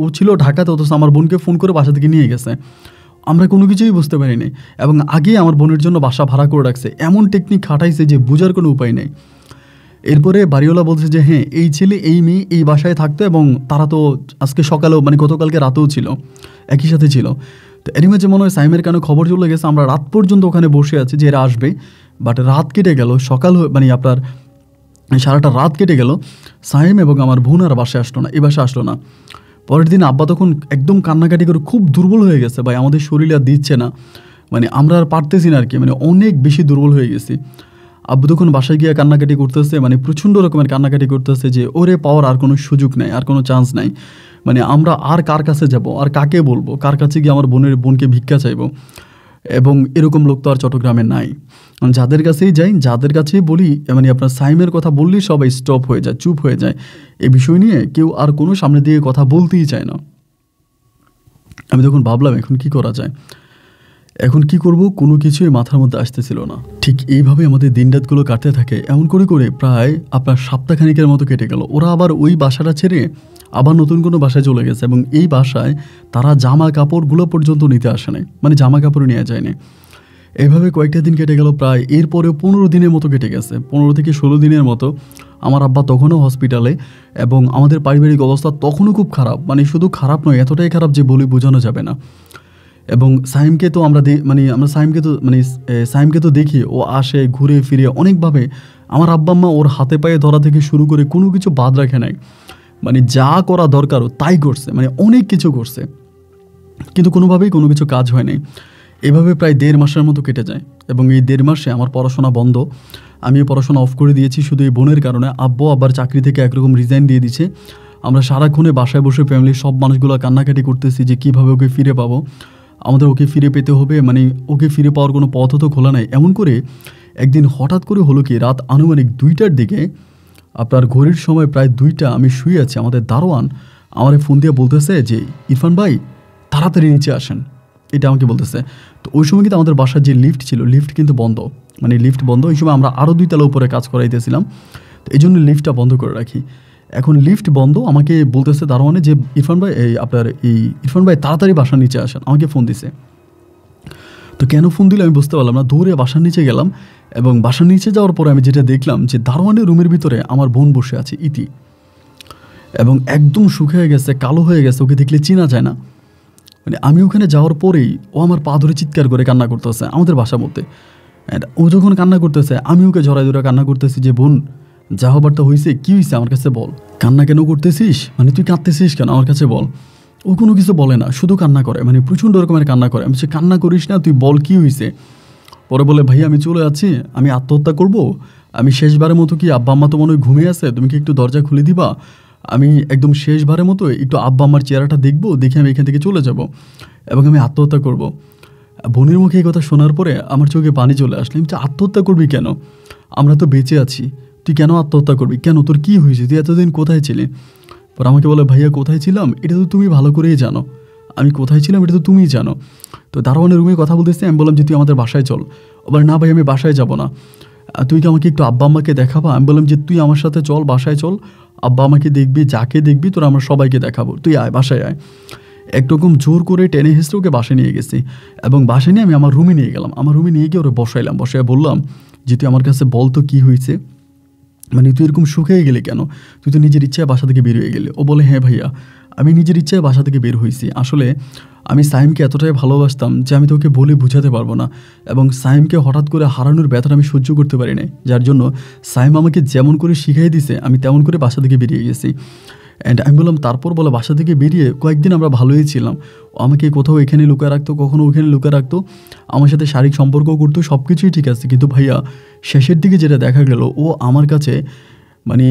ও ছিল ঢাকাতে, অথচ আমার বোনকে ফোন করে বাসা থেকে নিয়ে গেছে। আমরা কোনো কিছুই বুঝতে পারিনি, এবং আগে আমার বোনের জন্য বাসা ভাড়া করে রাখছে, এমন টেকনিক খাটাইছে যে বোঝার কোনো উপায় নেই। এরপরে বাড়িওয়ালা বলছে যে হ্যাঁ এই ছেলে এই মেয়ে এই বাসায় থাকতো, এবং তারা তো আজকে সকালেও মানে গতকালকে রাতেও ছিল, একই সাথে ছিল। তো এর মাঝে মনে হয় সাইমের কেন খবর চলে গেছে, আমরা রাত পর্যন্ত ওখানে বসে আছি যে এরা আসবে, বাট রাত কেটে গেল, সকাল মানে আপনার সারাটা রাত কেটে গেল, সাইম এবং আমার বোন আর বাসায় আসলো না, এই বাসায় আসলো না। পরের দিন আব্বা তখন একদম কান্নাকাটি করে খুব দুর্বল হয়ে গেছে, ভাই আমাদের শরীর আর দিচ্ছে না, মানে আমরা আর পারতেছি না আর কি, মানে অনেক বেশি দুর্বল হয়ে গেছি। আব্বু তখন বাসায় গিয়ে কান্নাকাটি করতেছে, মানে প্রচণ্ড রকমের কান্নাকাটি করতেছে যে ওরে পাওয়ার আর কোনো সুযোগ নাই, আর কোনো চান্স নাই, মানে আমরা আর কার কাছে যাব, আর কাকে বলবো, কার কাছে গিয়ে আমার বোনকে ভিক্ষা চাইবো। এবং এরকম লোক তো আর চট্টগ্রামে নাই, যাদের কাছেই যাই, যাদের কাছেই বলি, মানে আপনার সাইমের কথা বললেই সবাই স্টপ হয়ে যায়, চুপ হয়ে যায়, এই বিষয় নিয়ে কেউ আর কোনো সামনে দিয়ে কথা বলতেই চায় না। আমি তখন ভাবলাম এখন কি করা যায়, এখন কি করব, কোনো কিছুই মাথার মধ্যে আসতেছিল না। ঠিক এইভাবে আমাদের দিনরাতগুলো কাটতে থাকে, এমন করে প্রায় আপনার সপ্তাহখানিকের মতো কেটে গেল। ওরা আবার ওই বাসাটা ছেড়ে আবার নতুন কোনো বাসায় চলে গেছে, এবং এই বাসায় তারা জামা কাপড়গুলো পর্যন্ত নিতে আসে নাই, মানে জামা কাপড় নিয়ে যায়নি। এইভাবে কয়েকটা দিন কেটে গেল, প্রায় এরপরেও 15 দিনের মতো কেটে গেছে, 15 থেকে 16 দিনের মতো। আমার আব্বা তখনও হসপিটালে, এবং আমাদের পারিবারিক অবস্থা তখনও খুব খারাপ, মানে শুধু খারাপ নয়, এতটাই খারাপ যে বলে বোঝানো যাবে না। এবং সাইমকে তো আমরা সাইমকে তো দেখি, ও আসে ঘুরে ফিরে অনেকভাবে, আমার আব্বা আম্মা ওর হাতে পায়ে ধরা থেকে শুরু করে কোনো কিছু বাদ রাখে নাই, মানে যা করা দরকারও তাই করছে, মানে অনেক কিছু করছে, কিন্তু কোনোভাবেই কোনো কিছু কাজ হয়নি। এভাবে প্রায় 1.5 মাসের মতো কেটে যায় এবং এই 1.5 মাসে আমার পড়াশোনা বন্ধ। আমি পড়াশোনা অফ করে দিয়েছি শুধু এই বোনের কারণে। আব্বু আবার চাকরি থেকে একরকম রিজাইন দিয়ে দিচ্ছে। আমরা সারাক্ষণে বাসায় বসে ফ্যামিলির সব মানুষগুলো কান্নাকাটি করতেছি যে কীভাবে ওকে ফিরে পাবো, আমাদের ওকে ফিরে পেতে হবে, মানে ওকে ফিরে পাওয়ার কোনো পথও তো খোলা নাই। এমন করে একদিন হঠাৎ করে হলো কি, রাত আনুমানিক 2টার দিকে, আপনার ঘড়ির সময় প্রায় 2টা, আমি শুয়ে আছি, আমাদের দারোয়ান আমার ফোন দিয়ে বলতেছে যে ইরফান ভাই তাড়াতাড়ি নিচে আসেন, এটা আমাকে বলতেছে। তো ওই সময় কিন্তু আমাদের বাসার যে লিফট ছিল, লিফট কিন্তু বন্ধ, মানে লিফট বন্ধ। ওই সময় আমরা আরও 2 তলা উপরে কাজ করাইতেছিলাম, তো এই জন্য লিফটটা বন্ধ করে রাখি। এখন লিফট বন্ধ, আমাকে বলতেছে দারোয়ানে যে ইরফান ভাই ইরফান ভাই তাড়াতাড়ি বাসার নিচে আসেন, আমাকে ফোন দিছে। তো কেন ফোন দিলে আমি বুঝতে পারলাম না। দৌড়ে বাসার নিচে গেলাম এবং বাসার নিচে যাওয়ার পরে আমি যেটা দেখলাম যে দারোয়ানের রুমের ভিতরে আমার বোন বসে আছে, ইতি, এবং একদম শুকিয়ে গেছে, কালো হয়ে গেছে, ওকে দেখলে চেনা যায় না। মানে আমি ওখানে যাওয়ার পরেই ও আমার পা ধরে চিৎকার করে কান্না করতেছে আমাদের বাসার মধ্যে। ও যখন কান্না করতেছে আমি ওকে জড়াই ধরে কান্না করতেছি যে বোন যা হবার তা হয়েছে, কী হয়েছে আমার কাছে বল, কান্না কেন করতেছিস, মানে তুই কাঁদতেছিস কেন আমার কাছে বল। ও কোনো কিছু বলে না, শুধু কান্না করে, মানে প্রচণ্ড রকমের কান্না করে। আমি সে কান্না করিস না, তুই বল কী হয়েছে। পরে বলে ভাই আমি চলে যাচ্ছি, আমি আত্মহত্যা করব, আমি শেষবারের মতো, কি আব্বা আম্মা তো মনে হয় ঘুমিয়ে আছে, তুমি কি একটু দরজা খুলে দিবা, আমি একদম শেষবারের মতো একটু আব্বা আম্মার চেহারাটা দেখবো, দেখে আমি এখান থেকে চলে যাব এবং আমি আত্মহত্যা করব। বোনের মুখে এই কথা শোনার পরে আমার চোখে পানি চলে আসলো। আমি আত্মহত্যা করবি কেন, আমরা তো বেঁচে আছি, তুই কেন আত্মহত্যা করবি, কেন, তোর কী হয়েছে, তুই এতদিন কোথায় ছিলি। পর আমাকে বলে ভাইয়া কোথায় ছিলাম এটা তো তুমি ভালো করেই জানো, আমি কোথায় ছিলাম এটা তো তুমিই জানো। তো দারোয়ানের রুমে কথা বলতেছি, আমি বললাম যে তুই আমাদের বাসায় চল। বলে না ভাই আমি বাসায় যাব না, তুই কি আমাকে একটু আব্বা আম্মাকে দেখাবা। আমি বললাম যে তুই আমার সাথে চল, বাসায় চল, আব্বা আমাকে দেখবি, যাকে দেখবি তোরা আমরা সবাইকে দেখাবো, তুই আয় বাসায় আয়। একরকম জোর করে টেনে হিসড়ে ওকে বাসায় নিয়ে গেছি এবং বাসায় নিয়ে আমি আমার রুমে নিয়ে গেলাম। আমার রুমে নিয়ে গিয়ে ওরা বসাইলাম, বসায় বললাম যে তুই আমার কাছে বল তো কী হয়েছে, মানে তুই এরকম শুকিয়ে গেলি কেন, তুই তো নিজের ইচ্ছায় বাসা থেকে বের হয়ে গেলি। ও বলে হ্যাঁ ভাইয়া আমি নিজের ইচ্ছায় বাসা থেকে বের হয়েছি, আসলে আমি সাইমকে এতটাই ভালোবাসতাম যে আমি তোকে বলে বোঝাতে পারবো না, এবং সাইমকে হঠাৎ করে হারানোর ব্যথাটা আমি সহ্য করতে পারি নাই, যার জন্য সাইম আমাকে যেমন করে শিখিয়ে দিছে আমি তেমন করে বাসা থেকে বেরিয়ে গেছি। অ্যান্ড আমি বললাম তারপর বলে বাসা থেকে বেরিয়ে কয়েকদিন আমরা ভালোই ছিলাম, ও আমাকে কোথাও এখানে লুকায় রাখতো, কখনো ওখানে লুকায় রাখতো, আমার সাথে শারীরিক সম্পর্কও করতো, সব কিছুই ঠিক আছে। কিন্তু ভাইয়া শেষের দিকে যেটা দেখা গেল, ও আমার কাছে মানে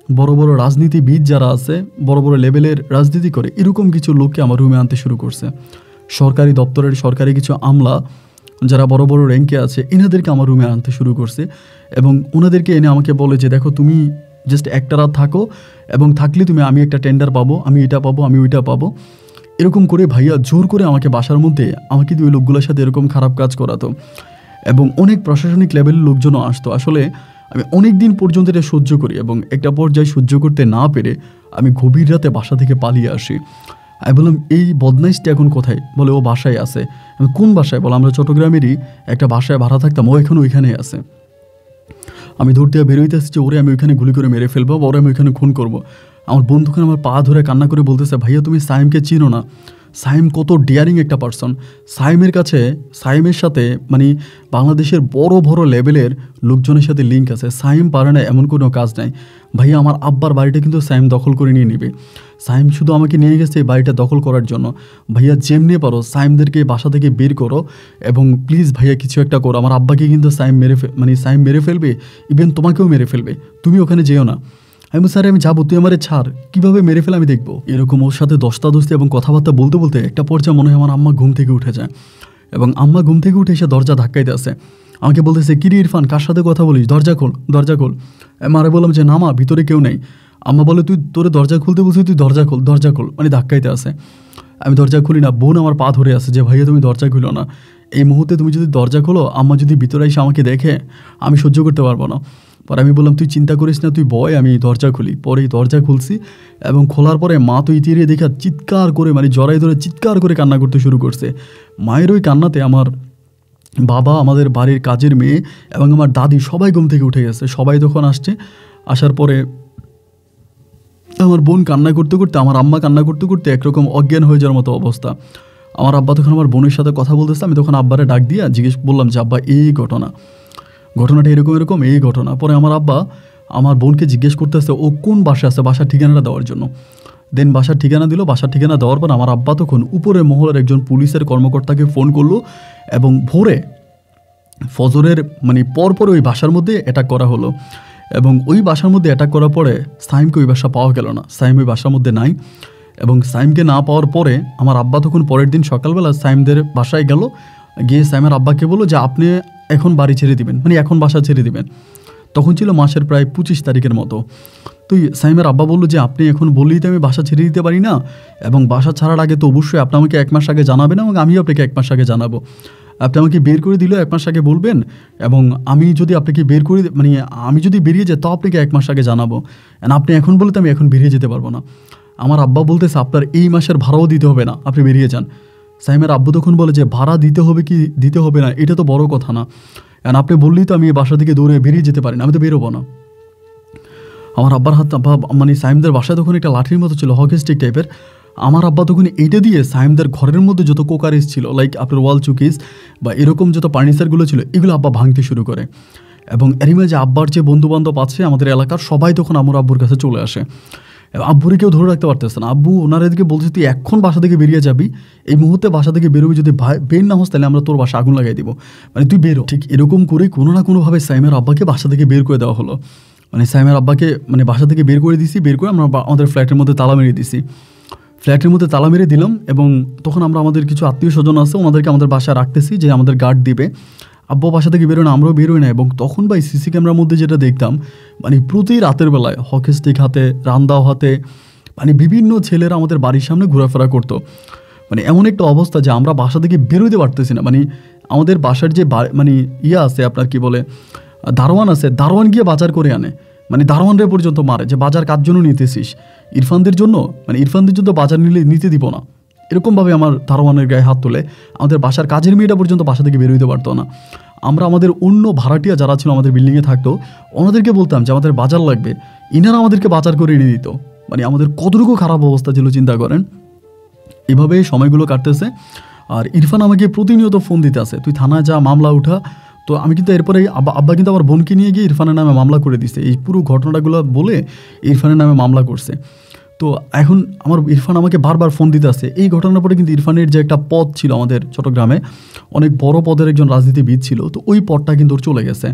বড় বড় রাজনীতিবিদ যারা আছে, বড় বড় লেভেলের রাজনীতি করে, এরকম কিছু লোককে আমার রুমে আনতে শুরু করছে। সরকারি দপ্তরের সরকারি কিছু আমলা যারা বড় বড় র্যাঙ্কে আছে, এনাদেরকে আমার রুমে আনতে শুরু করছে এবং ওনাদেরকে এনে আমাকে বলে যে দেখো তুমি জাস্ট একটা রাত থাকো এবং থাকলে তুমি, আমি একটা টেন্ডার পাবো, আমি এটা পাবো, আমি ওইটা পাবো, এরকম করে ভাইয়া জোর করে আমাকে বাসার মধ্যে আমাকে দিয়ে ওই লোকগুলোর সাথে এরকম খারাপ কাজ করাতো এবং অনেক প্রশাসনিক লেভেলের লোকজনও আসতো। আসলে আমি অনেক দিন পর্যন্ত এটা সহ্য করি এবং একটা পর্যায়ে সহ্য করতে না পেরে আমি গভীর রাতে বাসা থেকে পালিয়ে আসি। আমি বললাম এই বদমাইশটা এখন কোথায়, বলে ও বাসায় আছে। আমি কোন বাসায়, বলে আমরা চট্টগ্রামেরই একটা বাসায় ভাড়া থাকতাম, ও এখন ওইখানেই আছে। আমি দৌড় দিয়ে বেরোইতে আসছি, ওরে আমি ওইখানে গুলি করে মেরে ফেলবো, ওরে আমি ওইখানে খুন করবো। আমার বন্ধুখানে আমার পা ধরে কান্না করে বলতেছে ভাইয়া তুমি সাইমকে চিনো না, সাইম কত ডিয়ারিং একটা পার্সন, সাইমের সাথে মানে বাংলাদেশের বড় বড় লেভেলের লোকজনের সাথে লিঙ্ক আছে, সাইম পারে না এমন কোনো কাজ নাই। ভাইয়া আমার আব্বার বাড়িটা কিন্তু সাইম দখল করে নিয়ে নেবে, সাইম শুধু আমাকে নিয়ে গেছে এই বাড়িটা দখল করার জন্য। ভাইয়া যেমনি পারো সাইমদেরকে বাসা থেকে বের করো এবং প্লিজ ভাইয়া কিছু একটা করো, আমার আব্বাকে কিন্তু সাইম মেরে ফেলবে, ইভেন তোমাকেও মেরে ফেলবে, তুমি ওখানে যেও না। আমি স্যার আমি যাবো, তুই আমারে ছাড়, কীভাবে মেরে ফেলে আমি দেখবো। এরকম ওর সাথে দস্তাদস্তি এবং কথাবার্তা বলতে বলতে একটা পর্যায়ে মনে হয় আমার আম্মা ঘুম থেকে উঠে যায় এবং আম্মা ঘুম থেকে উঠে এসে দরজা ধাক্কাইতে আসে, আমাকে বলতেছে কিরে ইরফান কার সাথে কথা বলিস, দরজা খোল দরজা খোল। আমি আরে বললাম যে না মা ভিতরে কেউ নেই। আম্মা বলে তুই তোরে দরজা খুলতে বলছিস, তুই দরজা খোল, মানে ধাক্কাইতে আসে। আমি দরজা খুলি না, বোন আমার পা ধরে আসে যে ভাইয়া তুমি দরজা খুলো না, এই মুহূর্তে তুমি যদি দরজা খোলো আম্মা যদি ভিতরে এসে আমাকে দেখে আমি সহ্য করতে পারবো না। পরে আমি বললাম তুই চিন্তা করিস না, তুই বয়, আমি দরজা খুলি। পরে দরজা খুলছি এবং খোলার পরে মা তো ইতিরে দেখা চিৎকার করে, মানে জড়াই ধরে চিৎকার করে কান্না করতে শুরু করছে। মায়ের ওই কান্নাতে আমার বাবা, আমাদের বাড়ির কাজের মেয়ে এবং আমার দাদি সবাই ঘুম থেকে উঠে গেছে। সবাই তখন আসছে, আসার পরে আমার বোন কান্না করতে করতে, আমার আম্মা কান্না করতে করতে একরকম অজ্ঞান হয়ে যাওয়ার মতো অবস্থা। আমার আব্বা তখন আমার বোনের সাথে কথা বলতেছে, আমি তখন আব্বারে ডাক দিয়ে জিজ্ঞেস বললাম যে আব্বা এই ঘটনাটা এরকম এই ঘটনা। পরে আমার আব্বা আমার বোনকে জিজ্ঞেস করতেছে ও কোন বাসায় আছে, বাসার ঠিকানাটা দেওয়ার জন্য, দেন বাসার ঠিকানা দিল। বাসার ঠিকানা দেওয়ার পর আমার আব্বা তখন উপরের মহলের একজন পুলিশের কর্মকর্তাকে ফোন করলো এবং ভোরে ফজরের মানে পরপর ওই বাসার মধ্যে অ্যাটাক করা হলো। এবং ওই বাসার মধ্যে অ্যাটাক করার পরে সাইমকে ওই বাসা পাওয়া গেল না, সাইম ওই বাসার মধ্যে নাই। এবং সাইমকে না পাওয়ার পরে আমার আব্বা তখন পরের দিন সকালবেলা সাইমদের বাসায় গেল, গিয়ে সাইমের আব্বাকে বললো যে আপনি এখন বাড়ি ছেড়ে দিবেন, মানে এখন বাসা ছেড়ে দিবেন। তখন ছিল মাসের প্রায় 25 তারিখের মতো। তো সাইমের আব্বা বললো যে আপনি এখন বললেই তো আমি বাসা ছেড়ে দিতে পারি না, এবং বাসা ছাড়ার আগে তো অবশ্যই আপনি আমাকে 1 মাস আগে জানাবেন এবং আমিও আপনাকে 1 মাস আগে জানাবো। আপনি আমাকে বের করে দিলেও 1 মাস আগে বলবেন, এবং আমি যদি আপনাকে বের করে মানে আমি যদি বেরিয়ে যাই তাও আপনাকে 1 মাস আগে জানাবো। আপনি এখন বলতে আমি এখন বেরিয়ে যেতে পারবো না। আমার আব্বা বলতেছে আপনার এই মাসের ভাড়াও দিতে হবে না, আপনি বেরিয়ে যান। সাইমের আব্বু তখন বলে যে ভাড়া দিতে হবে কি দিতে হবে না এটা তো বড় কথা না, আপনি বললেই তো আমি এই বাসা থেকে দৌড়ে বেরিয়ে যেতে পারি না, আমি তো বেরোবো না। আমার আব্বার হাত মানে সাইমদের বাসায় তখন একটা লাঠির মতো ছিল, হকি স্টিক টাইপের। আমার আব্বা তখন এইটা দিয়ে সাইমদের ঘরের মধ্যে যত কোকারিস ছিল, লাইক আপনার ওয়াল চুকিস বা এরকম যত ফার্নিচারগুলো ছিল, এগুলো আব্বা ভাঙতে শুরু করে। এবং এরই মাঝে আব্বার যে বন্ধুবান্ধব আছে আমাদের এলাকার সবাই তখন আমার আব্বুর কাছে চলে আসে। আব্বুরে কেউ ধরে রাখতে পারতেছে না। আব্বু ওনার এদিকে বলছে তুই এখন বাসা থেকে বেরিয়ে যাবি, এই মুহূর্তে বাসা থেকে বেরোবি, যদি বের না হোস তাহলে আমরা তোর বাসা আগুন লাগাই দিব, মানে তুই বেরো। ঠিক এরকম করে কোনো না কোনোভাবে সাইমের আব্বাকে বাসা থেকে বের করে দেওয়া হলো। মানে সাইমের আব্বাকে মানে বাসা থেকে বের করে দিছি, বের করে আমরা আমাদের ফ্ল্যাটের মধ্যে তালা মেরে দিছি। ফ্ল্যাটের মধ্যে তালা মেরে দিলাম এবং তখন আমরা আমাদের কিছু আত্মীয় স্বজন আছে ওনাদেরকে আমাদের বাসায় রাখতেছি যে আমাদের গার্ড দিবে। আব্বা বাসা থেকে বেরোয় না, আমরাও বেরোই না। এবং তখন ভাই সিসি ক্যামেরার মধ্যে যেটা দেখতাম, মানে প্রতি রাতের বেলায় হকি স্টিক হাতে, রান্দাও হাতে, মানে বিভিন্ন ছেলেরা আমাদের বাড়ির সামনে ঘোরাফেরা করতো। মানে এমন একটা অবস্থা যে আমরা বাসা থেকে বেরোতে পারতেছি না। মানে আমাদের বাসার যে মানে আছে আপনার কি বলে দারোয়ান আছে, দারোয়ান গিয়ে বাজার করে আনে, মানে দারোয়ানরা পর্যন্ত মারে যে বাজার কার জন্য নিতেছিস, ইরফানদের জন্য, মানে ইরফানদের জন্য বাজার নিতে দিব না, এরকমভাবে আমার দারোয়ানের গায়ে হাত তোলে। আমাদের বাসার কাজের মেয়েটা পর্যন্ত বাসা থেকে বেরোতে পারতো না। আমরা আমাদের অন্য ভাড়াটিয়া যারা ছিল আমাদের বিল্ডিংয়ে থাকতো ওনাদেরকে বলতাম যে আমাদের বাজার লাগবে, ইনারা আমাদেরকে বাজার করে এনে দিত। মানে আমাদের কতটুকু খারাপ অবস্থা ছিল চিন্তা করেন। এভাবে সময়গুলো কাটতেছে। আর ইরফান আমাকে প্রতিনিয়ত ফোন দিতে আসে, তুই থানায় যা, মামলা উঠা। তো আমি কিন্তু এরপরে আব্বা কিন্তু আমার বোনকে নিয়ে গিয়ে ইরফানের নামে মামলা করে দিছে। এই পুরো ঘটনাটাগুলো বলে ইরফানের নামে মামলা করছে। তো এখন আমার ইরফান আমাকে বারবার ফোন দিতে আসে। এই ঘটনার পরে কিন্তু ইরফানের যে একটা পদ ছিল আমাদের চট্টগ্রামে, অনেক বড় পদের একজন রাজনীতিবিদ ছিল, তো ওই পদটা কিন্তু ওর চলে গেছে।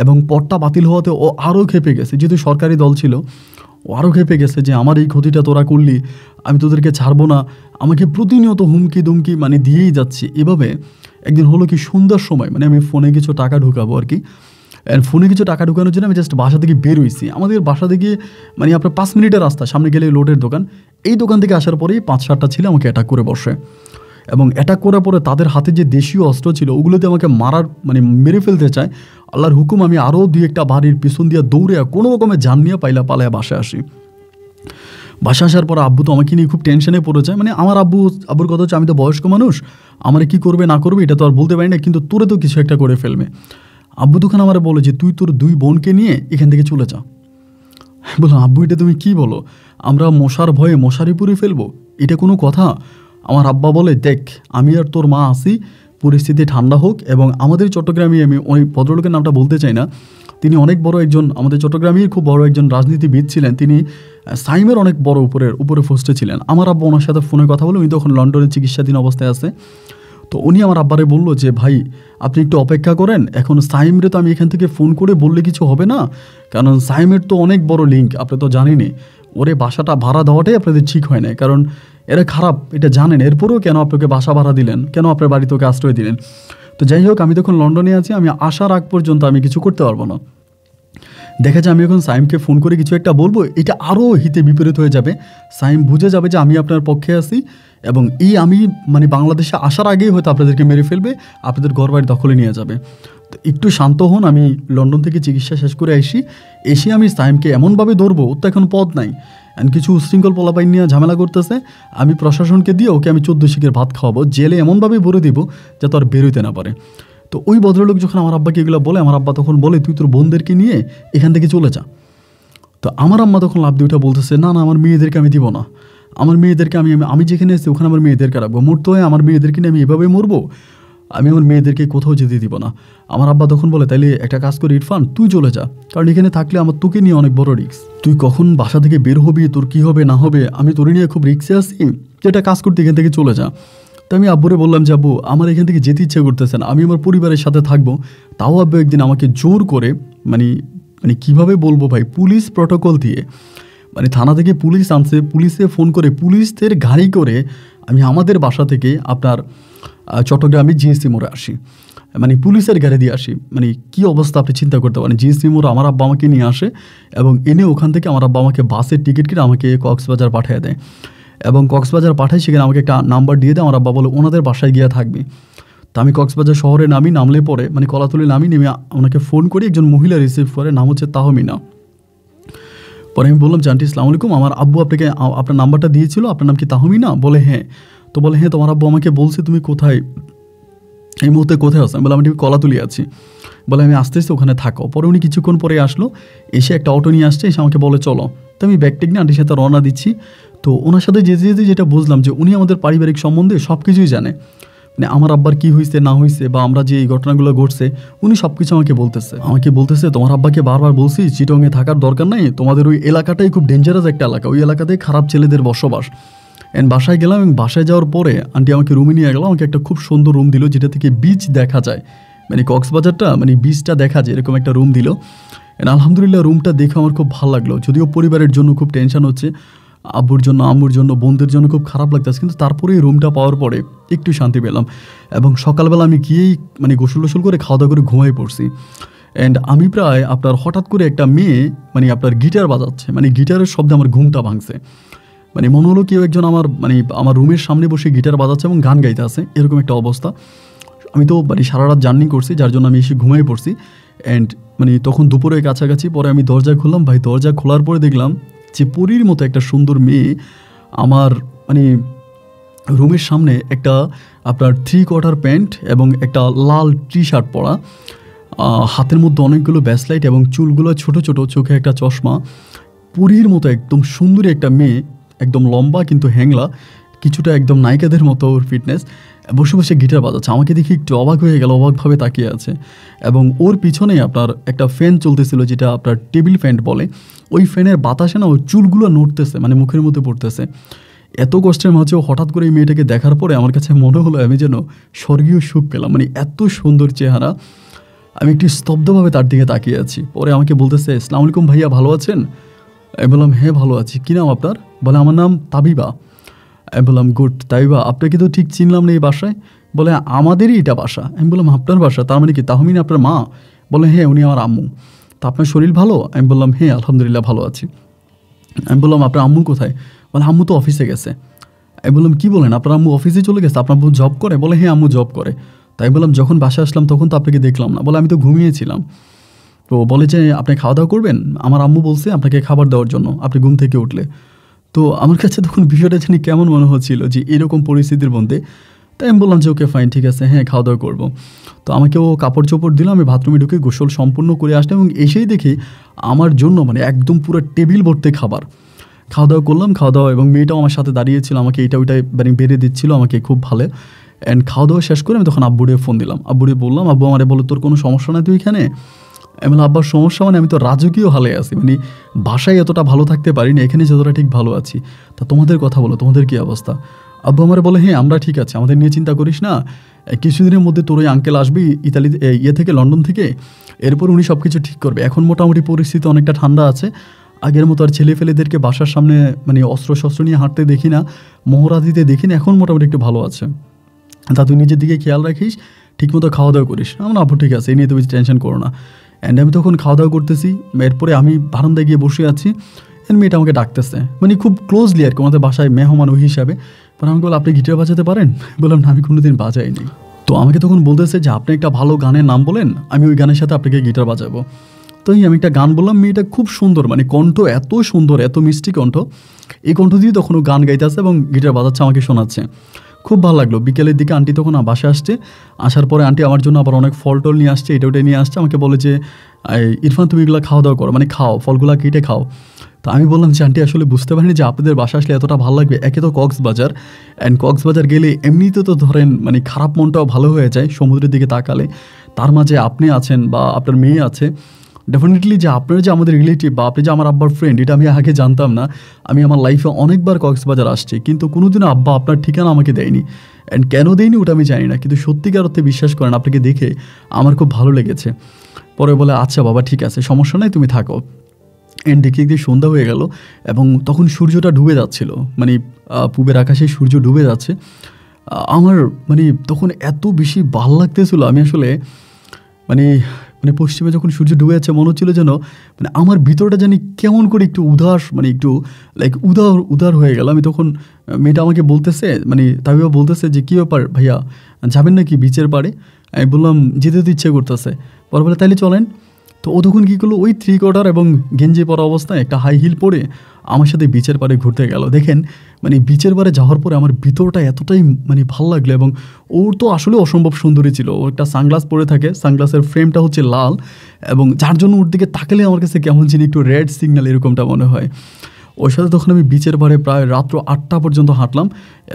এবং পদটা বাতিল হওয়াতে ও আরও খেপে গেছে, যেহেতু সরকারি দল ছিল, ও আরও খেপে গেছে যে আমার এই ক্ষতিটা তোরা করলি, আমি তোদেরকে ছাড়বো না। আমাকে প্রতিনিয়ত হুমকি দুমকি মানে দিয়েই যাচ্ছি। এভাবে একদিন হলো কি সন্ধ্যার সময়, মানে আমি ফোনে কিছু টাকা ঢুকাবো আর কি, ফোনে কিছু টাকা ঢুকানোর জন্য আমি জাস্ট বাসা থেকে বের হয়েছি। আমাদের বাসা থেকে মানে আপনার 5 মিনিটের রাস্তা, সামনে গেলে লোডের দোকান। এই দোকান থেকে আসার পরেই 5-7টা ছিল আমাকে অ্যাটাক করে বসে। এবং অ্যাটাক করার পরে তাদের হাতে যে দেশীয় অস্ত্র ছিল ওগুলোতে আমাকে মারার মানে মেরে ফেলতে চায়। আল্লাহর হুকুম আমি আরও 2-1টা বাড়ির পিছন দিয়ে দৌড়ে কোনো রকমে জান নিয়ে পালায় বাসায় আসি। বাসা আসার পর আব্বু তো আমাকে নিয়ে খুব টেনশনে পড়ে যায়। মানে আমার আব্বুর কথা হচ্ছে আমি তো বয়স্ক মানুষ, আমার কি করবে না করবে এটা তো আর বলতে পারি না, কিন্তু তোরে তো কিছু একটা করে ফেলবে। আব্বু তখন আমার বলে যে তুই তোর 2 বোনকে নিয়ে এখান থেকে চলে যা। বললাম আব্বু এটা তুমি কি বলো, আমরা মশার ভয়ে মশারি পুরে ফেলবো, এটা কোনো কথা? আমার আব্বা বলে দেখ আমি আর তোর মা আসি, পরিস্থিতি ঠান্ডা হোক। এবং আমাদের চট্টগ্রামে, আমি ওই ভদ্রলোকের নামটা বলতে চাই না, তিনি অনেক বড় একজন আমাদের চট্টগ্রামের খুব বড় একজন রাজনীতিবিদ ছিলেন। তিনি সাইমের অনেক বড় উপরে পোস্টে ছিলেন। আমার আব্বা ওনার সাথে ফোনে কথা বলে, উনি তখন লন্ডনে চিকিৎসাধীন অবস্থায় আছে। তো উনি আমার আব্বারে বললো যে ভাই আপনি একটু অপেক্ষা করেন, এখন সাইমরে তো আমি এখান থেকে ফোন করে বললে কিছু হবে না, কারণ সাইমের তো অনেক বড় লিঙ্ক, আপনি তো জানেনই, ওরে বাসাটা ভাড়া দেওয়াটাই আপনাদের ঠিক হয় না, কারণ এরা খারাপ এটা জানেন, এরপরেও কেন আপনাকে বাসা ভাড়া দিলেন, কেন আপনার বাড়িতে ওকে আশ্রয় দিলেন। তো যাই হোক, আমি তখন লন্ডনে আছি, আমি আসার আগ পর্যন্ত আমি কিছু করতে পারবো না। দেখা যায় আমি এখন সাইমকে ফোন করে কিছু একটা বলবো, এটা আরও হিতে বিপরীত হয়ে যাবে। সাইম বুঝে যাবে যে আমি আপনার পক্ষে আছি, এবং আমি মানে বাংলাদেশে আসার আগেই হয়তো আপনাদেরকে মেরে ফেলবে, আপনাদের ঘর বাড়ি দখলে নিয়ে যাবে। তো একটু শান্ত হন, আমি লন্ডন থেকে চিকিৎসা শেষ করে এসে আমি সাইমকে এমনভাবে ধরবো, ওর তো এখন পদ নাই, কিছু উশৃঙ্খল পোলাপাইন নিয়ে ঝামেলা করতেছে, আমি প্রশাসনকে দিয়ে ওকে আমি 14 শিখের ভাত খাওয়াবো, জেলে এমনভাবে ভরে দিব যাতে আর বেরোতে না পারে। তো ওই ভদ্রলোক যখন আমার আব্বাকে এগুলো বলে, আমার আব্বা তখন বলে তুই তোর বোনদেরকে নিয়ে এখান থেকে চলে যা। তো আমার আম্মা তখন লাভ দিয়ে ওঠা বলতেছে না না, আমার মেয়েদেরকে আমি দিব না, আমার মেয়েদেরকে আমি যেখানে এসেছি ওখানে আমার মেয়েদেরকে রাখবো, মরতে হয় আমার মেয়েদেরকে নিয়ে আমি এভাবে মরবো, আমি আমার মেয়েদেরকে কোথাও যেতে দিব না। আমার আব্বা তখন বলে তাইলে একটা কাজ করে ইরফান তুই চলে যা, কারণ এখানে থাকলে আমার তোকে নিয়ে অনেক বড় রিস্ক। তুই কখন বাসা থেকে বের হবি, তোর কী হবে না হবে, আমি তোর নিয়ে খুব রিক্সে আছি, যেটা কাজ করতে এখান থেকে চলে যা। তো আমি আব্বুরে বললাম যে আব্বু আমার এখান থেকে যেতে ইচ্ছে করতেছে না, আমি আমার পরিবারের সাথে থাকবো। তাও আব্বু একদিন আমাকে জোর করে মানে মানে কীভাবে বলবো ভাই, পুলিশ প্রটোকল দিয়ে মানে থানা থেকে পুলিশ আনছে, পুলিশে ফোন করে পুলিশদের গাড়ি করে আমি আমাদের বাসা থেকে আপনার চট্টগ্রামে জিএসটি মোড়ে আসি, মানে পুলিশের গাড়ি দিয়ে আসি। মানে কী অবস্থা আপনি চিন্তা করতে পারেন। জিএসটি মোড়ে আমার আব্বা আমাকে নিয়ে আসে এবং এনে ওখান থেকে আমার আব্বা আমাকে বাসের টিকিট কিনে আমাকে কক্সবাজার পাঠিয়ে দেয় এবং কক্সবাজার পাঠায়, সেখানে আমাকে একটা নাম্বার দিয়ে দেয়। আমার আব্বা বলে ওনাদের বাসায় গিয়ে থাকবে। তো আমি কক্সবাজার শহরে নামলে পরে মানে কলাতলি নেমে ওনাকে ফোন করি, একজন মহিলা রিসিভ করে, নাম হচ্ছে তাহমিনা। পরে আমি বললাম যে আন্টি আসসালামু আলাইকুম, আমার আব্বু আপনাকে আপনার নাম্বারটা দিয়েছিল, আপনার নাম কি তাহমিনা? বলে হ্যাঁ। তো বলে হ্যাঁ তোমার আব্বু আমাকে বলছে তুমি কোথায়, এই মুহূর্তে কোথায় আছো? আমি বললাম আমি কলাতুলি আছি। বলে আমি আসতেছি, ওখানে থাকো। পরে উনি কিছুক্ষণ পরে আসলো, এসে একটা অটো নিয়ে আসছে, এসে আমাকে বলে চলো। তো আমি ব্যাগ টেক নিয়ে আন্টির সাথে রওনা দিচ্ছি। তো ওনার সাথে যেতে যেতে যেটা বুঝলাম যে উনি আমাদের পারিবারিক সম্বন্ধে সব কিছুই জানে, মানে আমার আব্বার কী হয়েছে না হয়েছে বা আমরা যে এই ঘটনাগুলো ঘটছে উনি সব কিছু আমাকে বলতেছে তোমার আব্বাকে বারবার বলছি চিটংয়ে থাকার দরকার নাই, তোমাদের ওই এলাকাটাই খুব ডেঞ্জারাস একটা এলাকা, ওই এলাকাতেই খারাপ ছেলেদের বসবাস। অ্যান্ড বাসায় গেলাম এবং বাসায় যাওয়ার পরে আন্টি আমাকে রুমে নিয়ে গেল, আমাকে একটা খুব সুন্দর রুম দিল যেটা থেকে বিচ দেখা যায়, মানে কক্সবাজারটা মানে বিচটা দেখা যায় এরকম একটা রুম দিল। অ্যান্ড আলহামদুলিল্লাহ রুমটা দেখে আমার খুব ভালো লাগলো, যদিও পরিবারের জন্য খুব টেনশন হচ্ছে, আব্বুর জন্য আম্মুর জন্য বোনদের জন্য খুব খারাপ লাগতেছে, কিন্তু তারপরে এই রুমটা পাওয়ার পরে একটু শান্তি পেলাম। এবং সকালবেলা আমি গিয়েই মানে গোসল টোসল করে খাওয়া দাওয়া করে ঘুমাই পড়ছি। অ্যান্ড আমি প্রায় আপনার হঠাৎ করে একটা মেয়ে মানে আপনার গিটার বাজাচ্ছে, মানে গিটারের শব্দে আমার ঘুমটা ভাঙছে, মানে মনে হলো কেউ একজন আমার রুমের সামনে বসে গিটার বাজাচ্ছে এবং গান গাইতে আছে, এরকম একটা অবস্থা। আমি তো মানে সারা রাত জার্নি করছি, যার জন্য আমি এসে ঘুমাই পড়ছি। অ্যান্ড মানে তখন দুপুরের কাছাকাছি, পরে আমি দরজা খুললাম, ভাই দরজা খোলার পরে দেখলাম যে পরীর মতো একটা সুন্দর মেয়ে আমার মানে রুমের সামনে একটা আপনার 3/4 প্যান্ট এবং একটা লাল টি শার্ট পরা, হাতের মধ্যে অনেকগুলো ব্যাসলাইট এবং চুলগুলো ছোট ছোট, চোখে একটা চশমা, পরীর মতো একদম সুন্দরী একটা মেয়ে, একদম লম্বা কিন্তু হ্যাংলা, কিছুটা একদম নায়িকাদের মতো ওর ফিটনেস, বসে বসে গিটার বাজাচ্ছে। আমাকে দেখে একটু অবাক হয়ে গেল, অবাকভাবে তাকিয়ে আছে। এবং ওর পিছনে আপনার একটা ফ্যান চলতেছিল, যেটা আপনার টেবিল ফ্যান বলে, ওই ফ্যানের বাতাসে না ওই চুলগুলো নড়তেছে, মানে মুখের মধ্যে পড়তেছে। এত কষ্টের মাঝেও হঠাৎ করে এই মেয়েটাকে দেখার পরে আমার কাছে মনে হলো আমি যেন স্বর্গীয় সুখ পেলাম, মানে এত সুন্দর চেহারা। আমি একটু স্তব্ধভাবে তার দিকে তাকিয়ে আছি। পরে আমাকে বলতেছে আসসালামু আলাইকুম ভাইয়া, ভালো আছেন? আমি বললাম হ্যাঁ ভালো আছি। কী নাম আপনার? বলে আমার নাম তাবিবা। আমি বললাম গুড। তাবিবা আপনাকে তো ঠিক চিনলাম না এই বাসায়। বলে আমাদেরই এটা বাসা। আমি বললাম আপনার বাসা, তার মানে কি তাহমিনা আপনার মা? বলে হ্যাঁ উনি আমার আম্মু। তা আপনার শরীর ভালো? আমি বললাম হ্যাঁ আলহামদুলিল্লাহ ভালো আছি। আমি বললাম আপনার আম্মু কোথায়? বলে আম্মু তো অফিসে গেছে। আমি বললাম কী বলেন, আপনার আম্মু অফিসে চলে গেছে? আপনার আম্মু জব করে? বলে হ্যাঁ আম্মু জব করে। তাই বললাম যখন বাসায় আসলাম তখন তো আপনাকে দেখলাম না। বলে আমি তো ঘুমিয়েছিলাম। তো বলে যে আপনি খাওয়া দাওয়া করবেন, আমার আম্মু বলছে আপনাকে খাবার দেওয়ার জন্য আপনি ঘুম থেকে উঠলে। তো আমার কাছে তখন বিষয়টা জানি কেমন মনে হচ্ছিল যে এরকম পরিস্থিতির মধ্যে। তাই আমি বললাম যে ওকে ফাইন ঠিক আছে, হ্যাঁ খাওয়া দাওয়া করবো। তো আমাকে ও কাপড় চোপড় দিল, আমি বাথরুমে ঢুকে গোসল সম্পূর্ণ করে আসলাম এবং এসেই দেখি আমার জন্য মানে একদম পুরো টেবিল ভর্তি খাবার। খাওয়া দাওয়া করলাম, খাওয়া দাওয়া, এবং মেয়েটাও আমার সাথে দাঁড়িয়েছিল, আমাকে এটা ওইটাই মানে বেড়ে দিচ্ছিল আমাকে খুব ভালো। অ্যান্ড খাওয়া দাওয়া শেষ করে আমি তখন আব্বুরে ফোন দিলাম। আব্বুরে বললাম আব্বু আমারে বলো তোর কোনো সমস্যা নাই তুই এখানে? আমি বললাম আব্বার সমস্যা মানে আমি তো রাজকীয় হালে আছি, মানে বাসায় এতটা ভালো থাকতে পারিনি, এখানে যতটা ঠিক ভালো আছি। তা তোমাদের কথা বলো, তোমাদের কী অবস্থা? আব্বু আমারে বলে হ্যাঁ আমরা ঠিক আছে, আমাদের নিয়ে চিন্তা করিস না, কিছুদিনের মধ্যে তোর ওই আঙ্কেল আসবি ইতালি থেকে লন্ডন থেকে, এরপর উনি সব কিছু ঠিক করবে। এখন মোটামুটি পরিস্থিতি অনেকটা ঠান্ডা আছে, আগের মতো আর ছেলে ফেলেদেরকে বাসার সামনে মানে অস্ত্র শস্ত্র নিয়ে হাঁটতে দেখি না, মহড়া দিতে দেখি না, এখন মোটামুটি একটু ভালো আছে। তা তুই নিজের দিকে খেয়াল রাখিস, ঠিকমতো খাওয়া দাওয়া করিস। আমরা আপু ঠিক আছে, এই নিয়ে তুমি টেনশন করো না। অ্যান্ড আমি তখন খাওয়া দাওয়া করতেছি, এরপরে আমি বারান্দায় গিয়ে বসে আছি, অ্যান্ড মেয়েটা আমাকে ডাকতেছে, মানে খুব ক্লোজলি আর কি, আমাদের বাসায় মেহমান ওই হিসাবে। পরে আমি বললাম আপনি গিটার বাজাতে পারেন? বললাম না আমি কোনোদিন বাজাইনি। তো আমাকে তখন বলতেছে যে আপনি একটা ভালো গানের নাম বলেন, আমি ওই গানের সাথে আপনাকে গিটার বাজাবো। তো আমি একটা গান বললাম, মেয়েটা খুব সুন্দর, মানে কণ্ঠ এত সুন্দর, এত মিষ্টি কণ্ঠ, এই কণ্ঠ দিয়ে তখন ও গান গাইতেছে এবং গিটার বাজাচ্ছে, আমাকে শোনাচ্ছে। খুব ভালো লাগলো। বিকেলের দিকে আন্টি তখন বাসায় আসছে, আসার পরে আন্টি আমার জন্য আবার অনেক ফল টল নিয়ে আসছে, এটা ওটা নিয়ে আসছে। আমাকে বলে যে ইরফান তুমি এগুলো খাওয়া দাওয়া করো, মানে খাও, ফলগুলো কেটে খাও। তো আমি বললাম যে আন্টি আসলে বুঝতে পারিনি যে আপনাদের বাসা আসলে এতটা ভালো লাগবে। একে তো কক্সবাজার, অ্যান্ড কক্সবাজার গেলে এমনিতে তো ধরেন মানে খারাপ মনটাও ভালো হয়ে যায় সমুদ্রের দিকে তাকালে, তার মাঝে আপনি আছেন বা আপনার মেয়ে আছে, ডেফিনেটলি যে আপনারা যে আমাদের রিলেটিভ বা আপনি যে আমার আব্বার ফ্রেন্ড, এটা আমি আগে জানতাম না। আমি আমার লাইফে অনেকবার কক্সবাজার আসছি, কিন্তু কোনোদিনও আব্বা আপনার ঠিকানা আমাকে দেয়নি। অ্যান্ড কেন দেয়নি ওটা আমি জানি না, কিন্তু সত্যিকার অর্থে বিশ্বাস করেন আপনাকে দেখে আমার খুব ভালো লেগেছে। পরে বলে আচ্ছা বাবা ঠিক আছে, সমস্যা নাই, তুমি থাকো। অ্যান্ড দেখতে দেখতে সন্ধ্যা হয়ে গেল এবং তখন সূর্যটা ডুবে যাচ্ছিল, মানে পূবের আকাশে সূর্য ডুবে যাচ্ছে। আমার মানে তখন এত বেশি ভাল লাগতেছিল, আমি আসলে মানে মানে পশ্চিমে যখন সূর্য ডুবে যাচ্ছে মনে হচ্ছিলো যেন মানে আমার ভিতরটা জানি কেমন করে একটু উদাস, মানে একটু লাইক উদার উদার হয়ে গেল। আমি তখন মেয়েটা আমাকে বলতেছে, মানে তাবিবা বলতেছে যে কী ব্যাপার ভাইয়া, যাবেন নাকি বিচের পাড়ে? আমি বললাম যেতে তো ইচ্ছে করতেছে। পরে বলে তাইলে চলেন। তো ও তখন কী করলো, ওই 3/4 এবং গেঞ্জি পরা অবস্থায় একটা হাই হিল পরে আমার সাথে বিচের পাড়ে ঘুরতে গেল। দেখেন মানে বিচের পাড়ে যাওয়ার পরে আমার ভিতরটা এতটাই মানে ভালো লাগলো। এবং ওর তো আসলে অসম্ভব সুন্দরী ছিল। ও একটা সানগ্লাস পরে থাকে, সানগ্লাসের ফ্রেমটা হচ্ছে লাল, এবং যার জন্য ওর দিকে তাকালে আমার কাছে কেমন যিনি একটু রেড সিগন্যাল এরকমটা মনে হয়। ওর সাথে তখন আমি বিচের পাড়ে প্রায় রাত্র 8টা পর্যন্ত হাঁটলাম,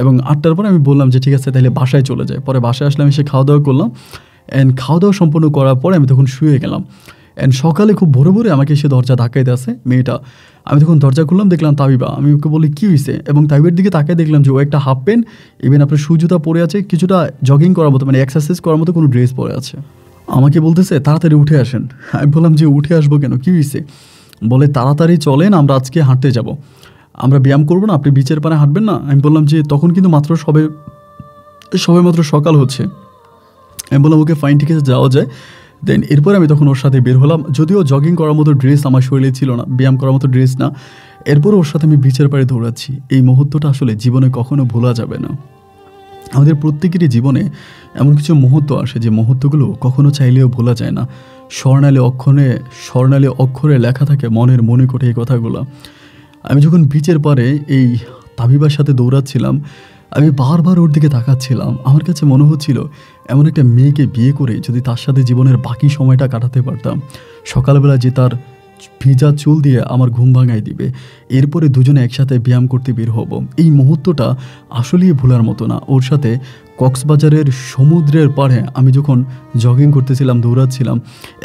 এবং 8টার পরে আমি বললাম যে ঠিক আছে তাহলে বাসায় চলে যায়। পরে বাসায় আসলে আমি সে খাওয়া দাওয়া করলাম, অ্যান্ড খাওয়া দাওয়া সম্পন্ন করার পরে আমি তখন শুয়ে গেলাম। অ্যান্ড সকালে খুব ভোরে ভোরে আমাকে সে দরজা ধাক্কাইতে আসে মেয়েটা। আমি তখন দরজা খুললাম, দেখলাম তাবিবা। আমি ওকে বলি কী হয়েছে, এবং তাবিবের দিকে তাকিয়ে দেখলাম যে ও একটা হাফ প্যান্ট, ইভেন আপনার শু জুতা পরে আছে, কিছুটা জগিং করার মতো মানে এক্সারসাইজ করার মতো কোনো ড্রেস পরে আছে। আমাকে বলতেছে তাড়াতাড়ি উঠে আসেন। আমি বললাম যে উঠে আসবো কেন, কী হয়েছে? বলে তাড়াতাড়ি চলেন, আমরা আজকে হাঁটতে যাব। আমরা ব্যায়াম করবো না, আপনি বিচের পাড়ে হাঁটবেন না? আমি বললাম যে তখন কিন্তু মাত্র সবে মাত্র সকাল হচ্ছে। আমি বললাম ওকে ফাইন, ঠিক আছে যাওয়া যায়। দেন এরপর আমি তখন ওর সাথে বের হলাম, যদিও জগিং করার মতো ড্রেস আমার শরীরে ছিল না, ব্যায়াম করার মতো ড্রেস না। এরপর ওর সাথে আমি বিচের পাড়ে দৌড়াচ্ছি। এই মুহূর্তটা আসলে জীবনে কখনো ভোলা যাবে না। আমাদের প্রত্যেকেরই জীবনে এমন কিছু মুহূর্ত আসে যে মুহূর্তগুলো কখনো চাইলেও ভোলা যায় না। স্বর্ণালী অক্ষরে লেখা থাকে মনের মণিকোঠে এই কথাগুলো। আমি যখন বিচের পাড়ে এই তাবিবার সাথে দৌড়াচ্ছিলাম, আমি বারবার ওর দিকে তাকাচ্ছিলাম। আমার কাছে মনে হচ্ছিল এমন একটা মেয়েকে বিয়ে করে যদি তার সাথে জীবনের বাকি সময়টা কাটাতে পারতাম। সকালবেলা যে তার ভিজা চুল দিয়ে আমার ঘুম ভাঙাই দিবে, এরপরে দুজনে একসাথে ব্যায়াম করতে বের হব। এই মুহূর্তটা আসলেই ভোলার মতো না। ওর সাথে কক্সবাজারের সমুদ্রের পাড়ে আমি যখন জগিং করতেছিলাম, দৌড়াচ্ছিলাম,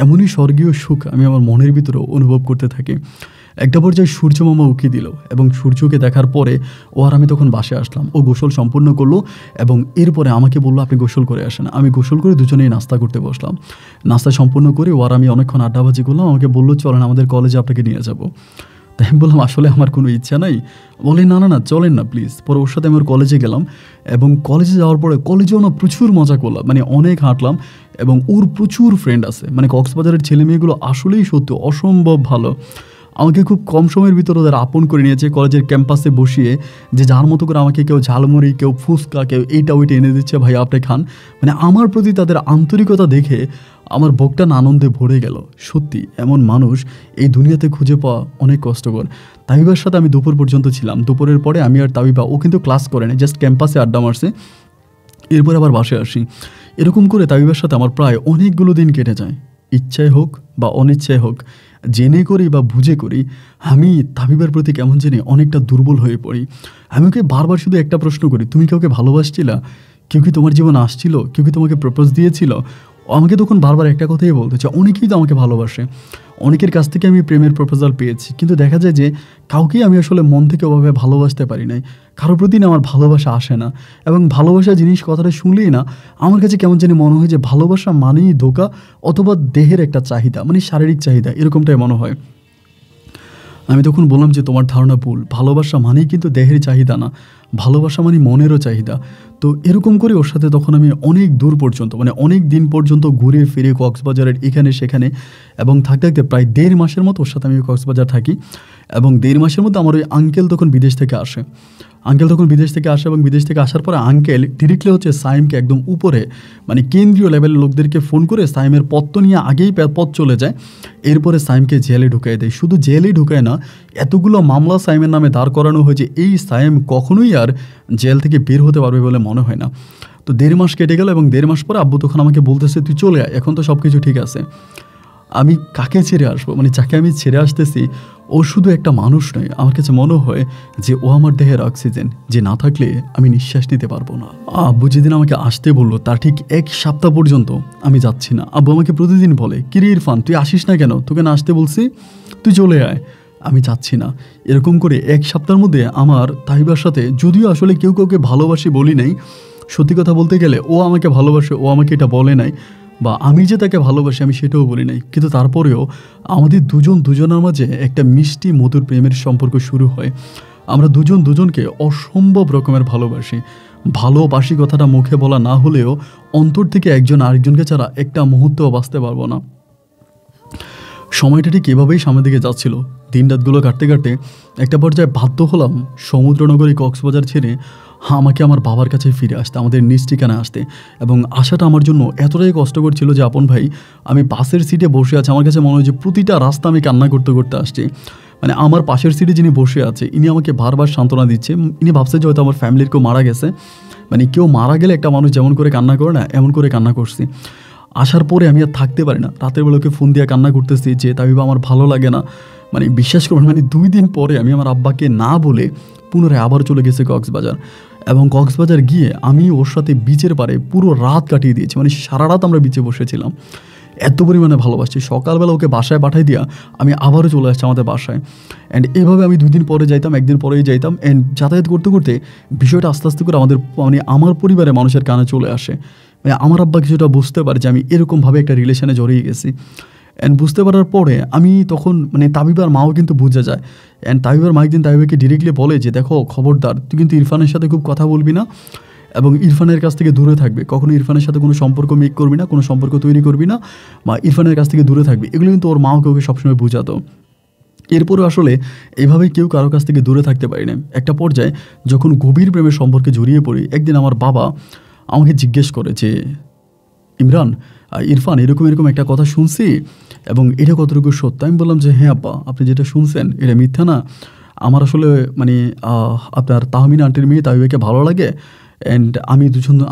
এমনই স্বর্গীয় সুখ আমি আমার মনের ভিতরেও অনুভব করতে থাকি। একটা পর্যায়ে সূর্য মামা উকি দিল, এবং সূর্যকে দেখার পরে ও আর আমি তখন বাসায় আসলাম। ও গোসল সম্পূর্ণ করলো, এবং এরপরে আমাকে বললো আপনি গোসল করে আসেন। আমি গোসল করে দুজনেই নাস্তা করতে বসলাম। নাস্তা সম্পূর্ণ করে ও আর আমি অনেকক্ষণ আড্ডাবাজি করলাম। আমাকে বললো চলেন আমাদের কলেজে আপনাকে নিয়ে যাবো। তাই আমি বললাম আসলে আমার কোনো ইচ্ছা নাই। বলে না না না চলেন না প্লিজ। পরে ওর সাথে আমি ওর কলেজে গেলাম, এবং কলেজে যাওয়ার পরে কলেজেও না প্রচুর মজা করলাম, মানে অনেক হাঁটলাম। এবং ওর প্রচুর ফ্রেন্ড আছে, মানে কক্সবাজারের ছেলে মেয়েগুলো আসলেই সত্যি অসম্ভব ভালো। আমাকে খুব কম সময়ের ভিতরে ওদের আপন করে নিয়েছে কলেজের ক্যাম্পাসে বসিয়ে, যে যার মতো করে আমাকে কেউ ঝালমুড়ি, কেউ ফুচকা, কেউ এইটা ওইটা এনে দিচ্ছে, ভাই আপনি খান। মানে আমার প্রতি তাদের আন্তরিকতা দেখে আমার বুকটা আনন্দে ভরে গেল। সত্যি এমন মানুষ এই দুনিয়াতে খুঁজে পাওয়া অনেক কষ্টকর। তাবিবার সাথে আমি দুপুর পর্যন্ত ছিলাম। দুপুরের পরে আমি আর তাবিবা, ও কিন্তু ক্লাস করে না, জাস্ট ক্যাম্পাসে আড্ডা মারছে। এরপর আবার বাসায় আসি। এরকম করে তাবিবার সাথে আমার প্রায় অনেকগুলো দিন কেটে যায়। ইচ্ছায় হোক বা অনিচ্ছায় হোক, জেনে করি বা বুঝে করি, আমি তাবিবার প্রতি কেমন জানি অনেকটা দুর্বল হয়ে পড়ি। আমি ওকে বারবার শুধু একটা প্রশ্ন করি, তুমি কাউকে ভালোবাসছিলা? কেউ কি তোমার জীবন আসছিল? কেউ কি তোমাকে প্রপোজ দিয়েছিল? আমাকে তখন বারবার একটা কথাই বলতে চাই, অনেকেই তো আমাকে ভালোবাসে, অনেকের কাছ থেকে আমি প্রেমের প্রপোজাল পেয়েছি, কিন্তু দেখা যায় যে কাউকেই আমি আসলে মন থেকে ওভাবে ভালোবাসতে পারি নাই। কারোর প্রতি না আমার ভালোবাসা আসে না। এবং ভালোবাসা জিনিস কথাটা শুনলেই না আমার কাছে কেমন জানি মনে হয় যে ভালোবাসা মানেই ধোঁকা, অথবা দেহের একটা চাহিদা, মানে শারীরিক চাহিদা, এরকমটাই মনে হয়। আমি তখন বললাম যে তোমার ধারণা ভুল, ভালোবাসা মানেই কিন্তু দেহের চাহিদা না, ভালোবাসা মানে মনেরও চাহিদা। তো এরকম করে ওর সাথে তখন আমি অনেক দূর পর্যন্ত, মানে অনেক দিন পর্যন্ত ঘুরে ফিরে কক্সবাজারের এখানে সেখানে, এবং থাকতে থাকতে প্রায় 1.5 মাসের মতো ওর সাথে আমি কক্সবাজার থাকি। এবং 1.5 মাসের মধ্যে আমার ওই আঙ্কেল তখন বিদেশ থেকে আসে। এবং বিদেশ থেকে আসার পরে আঙ্কেল ডিরেক্টলি হচ্ছে সাইমকে একদম উপরে, মানে কেন্দ্রীয় লেভেলের লোকদেরকে ফোন করে সাইমের পত্র নিয়ে আগেই পথ চলে যায়। এরপরে সাইমকে জেলে ঢুকাই দেয়। শুধু জেলেই ঢুকায় না, এতগুলো মামলা সাইমের নামে দাঁড় করানো হয়েছে, এই সাইম কখনোই আর জেল থেকে বের হতে পারবে বলে মনে হয় না। তো 1.5 মাস কেটে গেল, এবং 1.5 মাস পরে আব্বু তখন আমাকে বলতেছে তুই চলে আয়, এখন তো সব কিছু ঠিক আছে। আমি কাকে ছেড়ে আসবো, মানে যাকে আমি ছেড়ে আসতেছি ও শুধু একটা মানুষ নয়, আমার কাছে মনে হয় যে ও আমার দেহের অক্সিজেন, যে না থাকলে আমি নিঃশ্বাস নিতে পারবো না। আব্বু যেদিন আমাকে আসতে বললো তার ঠিক 1 সপ্তাহ পর্যন্ত আমি যাচ্ছি না। আব্বু আমাকে প্রতিদিন বলে, কিরে ইরফান তুই আসিস না কেন, তোকে না আসতে বলছি, তুই চলে আয়। আমি যাচ্ছি না। এরকম করে 1 সপ্তাহের মধ্যে আমার তাহিবার সাথে, যদিও আসলে কেউ কাউকে ভালোবাসি বলি নাই, সত্যি কথা বলতে গেলে ও আমাকে ভালোবাসে, ও আমাকে এটা বলে নাই, বা আমি যে তাকে ভালোবাসি আমি সেটাও বলি নাই, কিন্তু তারপরেও আমাদের দুজনের মাঝে একটা মিষ্টি মধুর প্রেমের সম্পর্ক শুরু হয়। আমরা দুজনকে অসম্ভব রকমের ভালোবাসি কথাটা মুখে বলা না হলেও অন্তর থেকে একজন আরেকজনকে ছাড়া একটা মুহূর্তও বাঁচতে পারবো না। সময়টা ঠিক এভাবেই সামনের দিকে যাচ্ছিল। দিন রাতগুলো কাটতে কাটতে একটা পর্যায়ে বাধ্য হলাম সমুদ্রনগরী কক্সবাজার ছেড়ে আমাকে আমার বাবার কাছে ফিরে আসতে, আমাদের নিজ ঠিকানায় আসতে। এবং আসাটা আমার জন্য এতটাই কষ্টকর ছিল যে আপন ভাই, আমি বাসের সিটে বসে আছি, আমার কাছে মনে হয় যে প্রতিটা রাস্তা আমি কান্না করতে করতে আসছি। মানে আমার পাশের সিটে যিনি বসে আছে ইনি আমাকে বারবার সান্ত্বনা দিচ্ছে। ইনি ভাবছে যে হয়তো আমার ফ্যামিলির কেউ মারা গেছে, মানে কেউ মারা গেলে একটা মানুষ যেমন করে কান্না করে না, এমন করে কান্না করছি। আসার পরে আমি আর থাকতে পারি না, রাতের বেলাকে ফোন দিয়ে কান্না করতেছি যে তাবিবা আমার ভালো লাগে না। মানে বিশ্বাস করবেন, মানে 2 দিন পরে আমি আমার আব্বাকে না বলে পুনরায় আবার চলে গেছি কক্সবাজার। এবং কক্সবাজার গিয়ে আমি ওর সাথে বিচের পারে পুরো রাত কাটিয়ে দিয়েছি, মানে সারা রাত আমরা বিচে বসেছিলাম। এত পরিমাণে ভালোবাসছি। সকালবেলা ওকে বাসায় পাঠাই দিয়া আমি আবারও চলে আসছি আমাদের বাসায়। অ্যান্ড এভাবে আমি 2 দিন পরে যাইতাম, 1 দিন পরেই যাইতাম। অ্যান্ড যাতায়াত করতে করতে বিষয়টা আস্তে আস্তে করে আমার পরিবারের মানুষের কানে চলে আসে। মানে আমার আব্বা কিছুটা বুঝতে পারে যে আমি এরকমভাবে একটা রিলেশনে জড়িয়ে গেছি। অ্যান্ড বুঝতে পারার পরে আমি তখন, মানে তাবিবার মাও কিন্তু বুঝে যায়। অ্যান্ড তাবিবার মা একদিন তাবিবাকে ডিরেক্টলি বলে যে দেখো খবরদার, তুই কিন্তু ইরফানের সাথে খুব কথা বলবি না এবং ইরফানের কাছ থেকে দূরে থাকবে, কখনো ইরফানের সাথে কোনো সম্পর্ক মেক করবি না, কোনো সম্পর্ক তৈরি করবি না, বা ইরফানের কাছ থেকে দূরে থাকবি। এগুলো কিন্তু ওর মাও ওকে সবসময় বুঝাতো। এরপরও আসলে এইভাবেই কেউ কারো কাছ থেকে দূরে থাকতে পারি না। একটা পর্যায়ে যখন গভীর প্রেমের সম্পর্কে জড়িয়ে পড়ি, একদিন আমার বাবা আমাকে জিজ্ঞেস করে যে ইমরান, ইরফান এরকম একটা কথা শুনছি এবং এটা কতটুকু সত্য। আমি বললাম যে হ্যাঁ আব্বা, আপনি যেটা শুনছেন এটা মিথ্যা না। আমার আসলে মানে আপনার তাহমিনা আন্টির মেয়ে তাবিবাকে ভালো লাগে, অ্যান্ড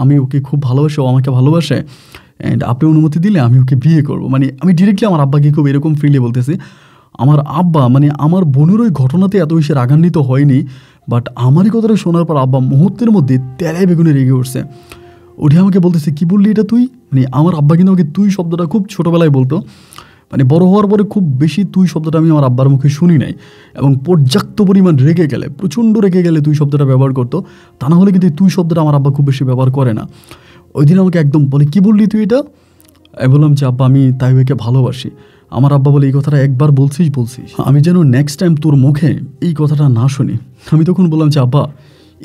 আমি ওকে খুব ভালোবাসি, ও আমাকে ভালোবাসে, অ্যান্ড আপনি অনুমতি দিলে আমি ওকে বিয়ে করবো। মানে আমি ডিরেক্টলি আমার আব্বাকে খুব এরকম ফ্রিলি বলতেছি। আমার আব্বা, মানে আমার বোনের ওই ঘটনাতে এত বেশি রাগান্বিত হয়নি, বাট আমারই কথাটা শোনার পর আব্বা মুহূর্তের মধ্যে তেলায় বেগুনে রেগে উঠছে। উঠে আমাকে বলতেছে কী বললি এটা তুই। মানে আমার আব্বা কিন্তু আমাকে তুই শব্দটা খুব ছোটোবেলায় বলতো, মানে বড় হওয়ার পরে খুব বেশি তুই শব্দটা আমি আমার আব্বার মুখে শুনি নাই। এবং পর্যাপ্ত পরিমাণ রেগে গেলে, প্রচণ্ড রেগে গেলে তুই শব্দটা ব্যবহার করতো, তা না হলে কিন্তু তুই শব্দটা আমার আব্বা খুব বেশি ব্যবহার করে না। ওই দিন আমাকে একদম বলে কী বললি তুই এটা। আমি বললাম যে আব্বা আমি তাইবাকে ভালোবাসি। আমার আব্বা বলে এই কথাটা একবার বলছিস, আমি যেন নেক্সট টাইম তোর মুখে এই কথাটা না শুনি। আমি তখন বললাম যে আব্বা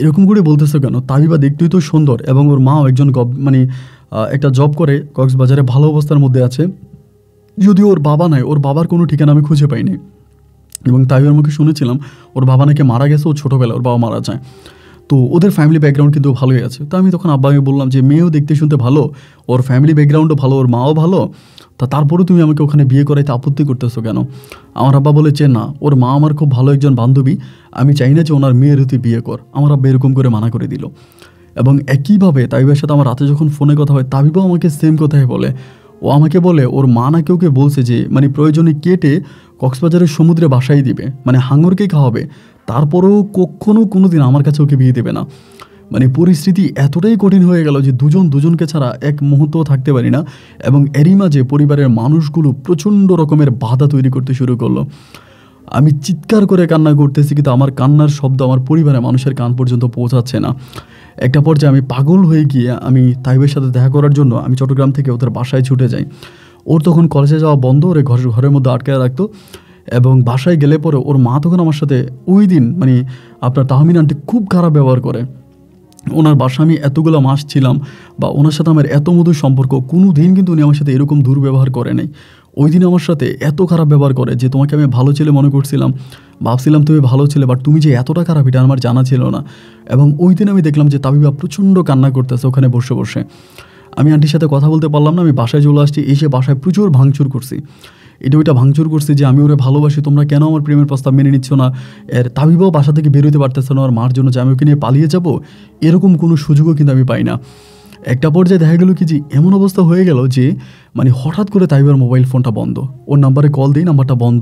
এরকম করে বলতেছো কেন, তাবিবা দেখতেই তো সুন্দর এবং ওর মাও একজন মানে একটা জব করে কক্সবাজারে, ভালো অবস্থার মধ্যে আছে। যদিও ওর বাবা নাই, ওর বাবার কোনো ঠিকানা আমি খুঁজে পাইনি। এবং তাবিবার মুখে শুনেছিলাম ওর বাবা নাকি মারা গেছে, ও ছোটোবেলা ওর বাবা মারা যায়। তো ওদের ফ্যামিলি ব্যাকগ্রাউন্ড কিন্তু ভালোই আছে। তো আমি তখন আব্বাকে বললাম যে মেয়েও দেখতে শুনতে ভালো, ওর ফ্যামিলি ব্যাকগ্রাউন্ডও ভালো, ওর মাও ভালো, তারপরেও তুমি আমাকে ওখানে বিয়ে করাইতে আপত্তি করতেছো কেন। আমার আব্বা বলে যে না, ওর মা আমার খুব ভালো একজন বান্ধবী, আমি চাই না যে ওনার মেয়ের তুই বিয়ে কর। আমার আব্বা এরকম করে মানা করে দিল। এবং একইভাবে তাবিবার সাথে আমার রাতে যখন ফোনে কথা হয়, তাবিবাও আমাকে সেম কথাই বলে। ও আমাকে বলে ওর মা নাকি ওকে বলছে যে মানে প্রয়োজনে কেটে কক্সবাজারের সমুদ্রে বাসাই দিবে, মানে হাঙরকেই খাওয়াবে, তারপরেও কোনো দিন আমার কাছে ওকে বিয়ে দেবে না। মানে পরিস্থিতি এতটাই কঠিন হয়ে গেল যে দুজনকে ছাড়া এক মুহূর্তও থাকতে পারি না। এবং এরই মাঝে পরিবারের মানুষগুলো প্রচণ্ড রকমের বাধা তৈরি করতে শুরু করলো। আমি চিৎকার করে কান্না করতেছি, কিন্তু আমার কান্নার শব্দ আমার পরিবারের মানুষের কান পর্যন্ত পৌঁছাচ্ছে না। একটা পর্যায়ে আমি পাগল হয়ে গিয়ে আমি তাইবের সাথে দেখা করার জন্য আমি চট্টগ্রাম থেকে ওদের বাসায় ছুটে যাই। ওর তখন কলেজে যাওয়া বন্ধ, ওরে ঘরের মধ্যে আটকে রাখতো। এবং বাসায় গেলে পরে ওর মা তখন আমার সাথে ওই দিন মানে আপনার তাহমিনা আন্টি খুব খারাপ ব্যবহার করে। ওনার বাসা আমি এতগুলো মাস ছিলাম, বা ওনার সাথে আমার এত মধুর সম্পর্ক, কোনো দিন কিন্তু উনি আমার সাথে এরকম দুর্ব্যবহার করে নাই। ওই দিন আমার সাথে এত খারাপ ব্যবহার করে যে তোমাকে আমি ভালো ছেলে মনে করছিলাম, ভাবছিলাম তুমি ভালো ছেলে, বাট তুমি যে এতটা খারাপ এটা আমার জানা ছিল না। এবং ওই দিন আমি দেখলাম যে তাবিবা প্রচণ্ড কান্না করতেছে ওখানে বসে বসে। আমি আন্টির সাথে কথা বলতে পারলাম না, আমি বাসায় চলে আসছি। এসে বাসায় প্রচুর ভাঙচুর করছি, ওইটা ভাঙচুর করছি যে আমি ওরে ভালোবাসি, তোমরা কেন আমার প্রেমের প্রস্তাব মেনে নিচ্ছ না। এর তাবিবাও বাসা থেকে বেরোতে পারতেছে না ওর মার জন্য, যে আমি ওকে নিয়ে পালিয়ে যাব, এরকম কোনো সুযোগও কিন্তু আমি পাই না। একটা পর্যায়ে দেখা গেল কি যে এমন অবস্থা হয়ে গেল যে মানে হঠাৎ করে তাইবার মোবাইল ফোনটা বন্ধ, ওর নাম্বারে কল দিই, নাম্বারটা বন্ধ।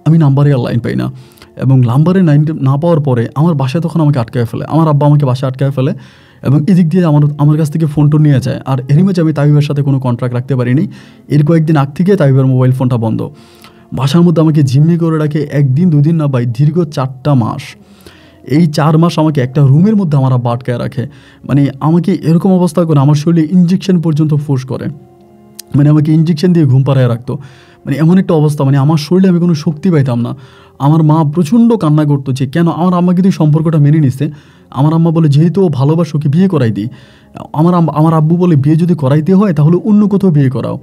আমি নাম্বারে আর লাইন পাই না, এবং নাম্বারে লাইন না পাওয়ার পরে আমার বাসায় তখন আমাকে আটকায় ফেলে, আমার আব্বা আমাকে বাসায় আটকায় ফেলে এবং এদিক দিয়ে আমার কাছ থেকে ফোনটা নিয়ে যায়। আর এরই মাঝে আমি তাবিবের সাথে কোনো কন্ট্রাক্ট রাখতে পারিনি। এর কয়েকদিন আগ থেকে তাবিবের মোবাইল ফোনটা বন্ধ। বাসার মধ্যে আমাকে জিম্মি করে রাখে 1 দিন 2 দিন না ভাই, দীর্ঘ 4টা মাস। এই 4 মাস আমাকে একটা রুমের মধ্যে আমার আব্বা আটকায় রাখে। মানে আমাকে এরকম অবস্থা করে আমার শরীরে ইঞ্জেকশন পর্যন্ত ফোর্স করে, মানে আমাকে ইঞ্জেকশন দিয়ে ঘুম পাড়ায় রাখতো। মানে এমন একটা অবস্থা, মানে আমার শরীরে আমি কোনো শক্তি পাইতাম না। আমার মা প্রচণ্ড কান্না করতো যে কেন, আমার আম্মা কিন্তু সম্পর্কটা মেনে নিছে। আমার আম্মা বলে যেহেতু ও ভালোবাসো কি বিয়ে করাই দিই। আমার আব্বু বলে বিয়ে যদি করাইতে হয় তাহলে অন্য কোথাও বিয়ে করাও।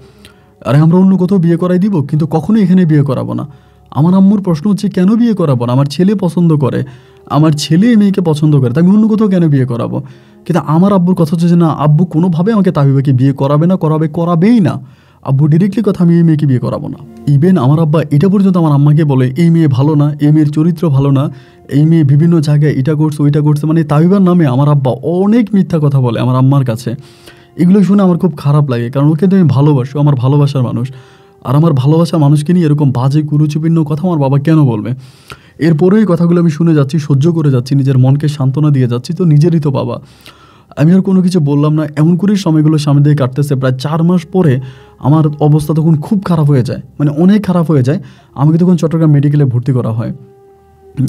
আরে আমরা অন্য কোথাও বিয়ে করাই দিব, কিন্তু কখনোই এখানে বিয়ে করাবো না। আমার আম্মুর প্রশ্ন হচ্ছে কেন বিয়ে করাবো না, আমার ছেলে পছন্দ করে, আমার ছেলে মেয়েকে পছন্দ করে, তাই আমি অন্য কোথাও কেন বিয়ে করাবো। কিন্তু আমার আব্বুর কথা হচ্ছে যে না, আব্বু কোনোভাবে আমাকে তাবিবাকে বিয়ে করাবে না, করাবেই না। আব্বু ডিরেক্টলি কথা, আমি এই মেয়েকে বিয়ে করাবো না। ইভেন আমার আব্বা এটা পর্যন্ত আমার আম্মাকে বলে এই মেয়ে ভালো না, এই মেয়ের চরিত্র ভালো না, এই মেয়ে বিভিন্ন জায়গায় এটা করছে ওইটা করছে। মানে তাবিবার নামে আমার আব্বা অনেক মিথ্যা কথা বলে আমার আম্মার কাছে। এগুলো শুনে আমার খুব খারাপ লাগে, কারণ ওকে তো আমি ভালোবাসি, আমার ভালোবাসার মানুষ। আর আমার ভালোবাসার মানুষকে নিয়ে এরকম বাজে কুরুচিপূর্ণ কথা আমার বাবা কেন বলবে। এরপরেও এই কথাগুলো আমি শুনে যাচ্ছি, সহ্য করে যাচ্ছি, নিজের মনকে সান্ত্বনা দিয়ে যাচ্ছি, তো নিজেরই তো বাবা, আমি আর কোনো কিছু বললাম না। এমন করেই সময়গুলো সামনে দিয়ে কাটতেছে। প্রায় 4 মাস পরে আমার অবস্থা তখন খুব খারাপ হয়ে যায়, মানে অনেক খারাপ হয়ে যায়। আমাকে তখন চট্টগ্রাম মেডিকেলে ভর্তি করা হয়।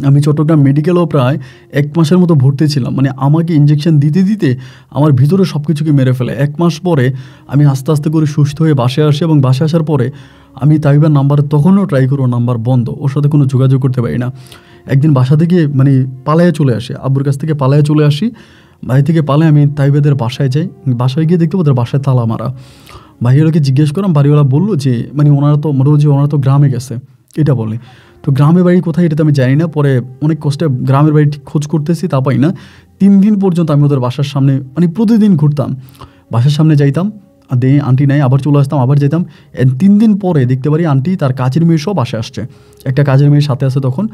আমি চট্টগ্রাম মেডিকেলেও প্রায় 1 মাসের মতো ভর্তি ছিলাম। মানে আমাকে ইঞ্জেকশন দিতে দিতে আমার ভিতরে সব কিছুকে মেরে ফেলে। 1 মাস পরে আমি আস্তে আস্তে করে সুস্থ হয়ে বাসায় আসি, এবং বাসায় আসার পরে আমি তাইবার নাম্বারে তখনও ট্রাই করি, নাম্বার বন্ধ, ওর সাথে কোনো যোগাযোগ করতে পারি না। একদিন বাসা থেকে মানে পালায়ে চলে আসি, আব্বুর কাছ থেকে পালায়ে চলে আসি। বাড়ি থেকে পালে আমি তাইবাদের বাসায় যাই। বাসায় গিয়ে দেখতে ওদের বাসায় তালা মারা। বাড়িওয়ালাকে জিজ্ঞেস করলাম, বাড়িওয়ালা বললো যে মানে ওনারা তো গ্রামে গেছে, এটা বলে। তো গ্রামের বাড়ি কোথায় এটা তো আমি জানি না। পরে অনেক কষ্টে গ্রামের বাড়ি ঠিক খোঁজ করতেছি, তা পাই না। 3 দিন পর্যন্ত আমি ওদের বাসার সামনে মানে প্রতিদিন ঘুরতাম, বাসার সামনে যাইতাম, আন্টি নাই, আবার চলে আসতাম, আবার যেতাম। 3 দিন পরে দেখতে পারি আন্টি তার কাজের মেয়ে সব বাসায় আসছে, একটা কাজের মেয়ের সাথে আছে। তখন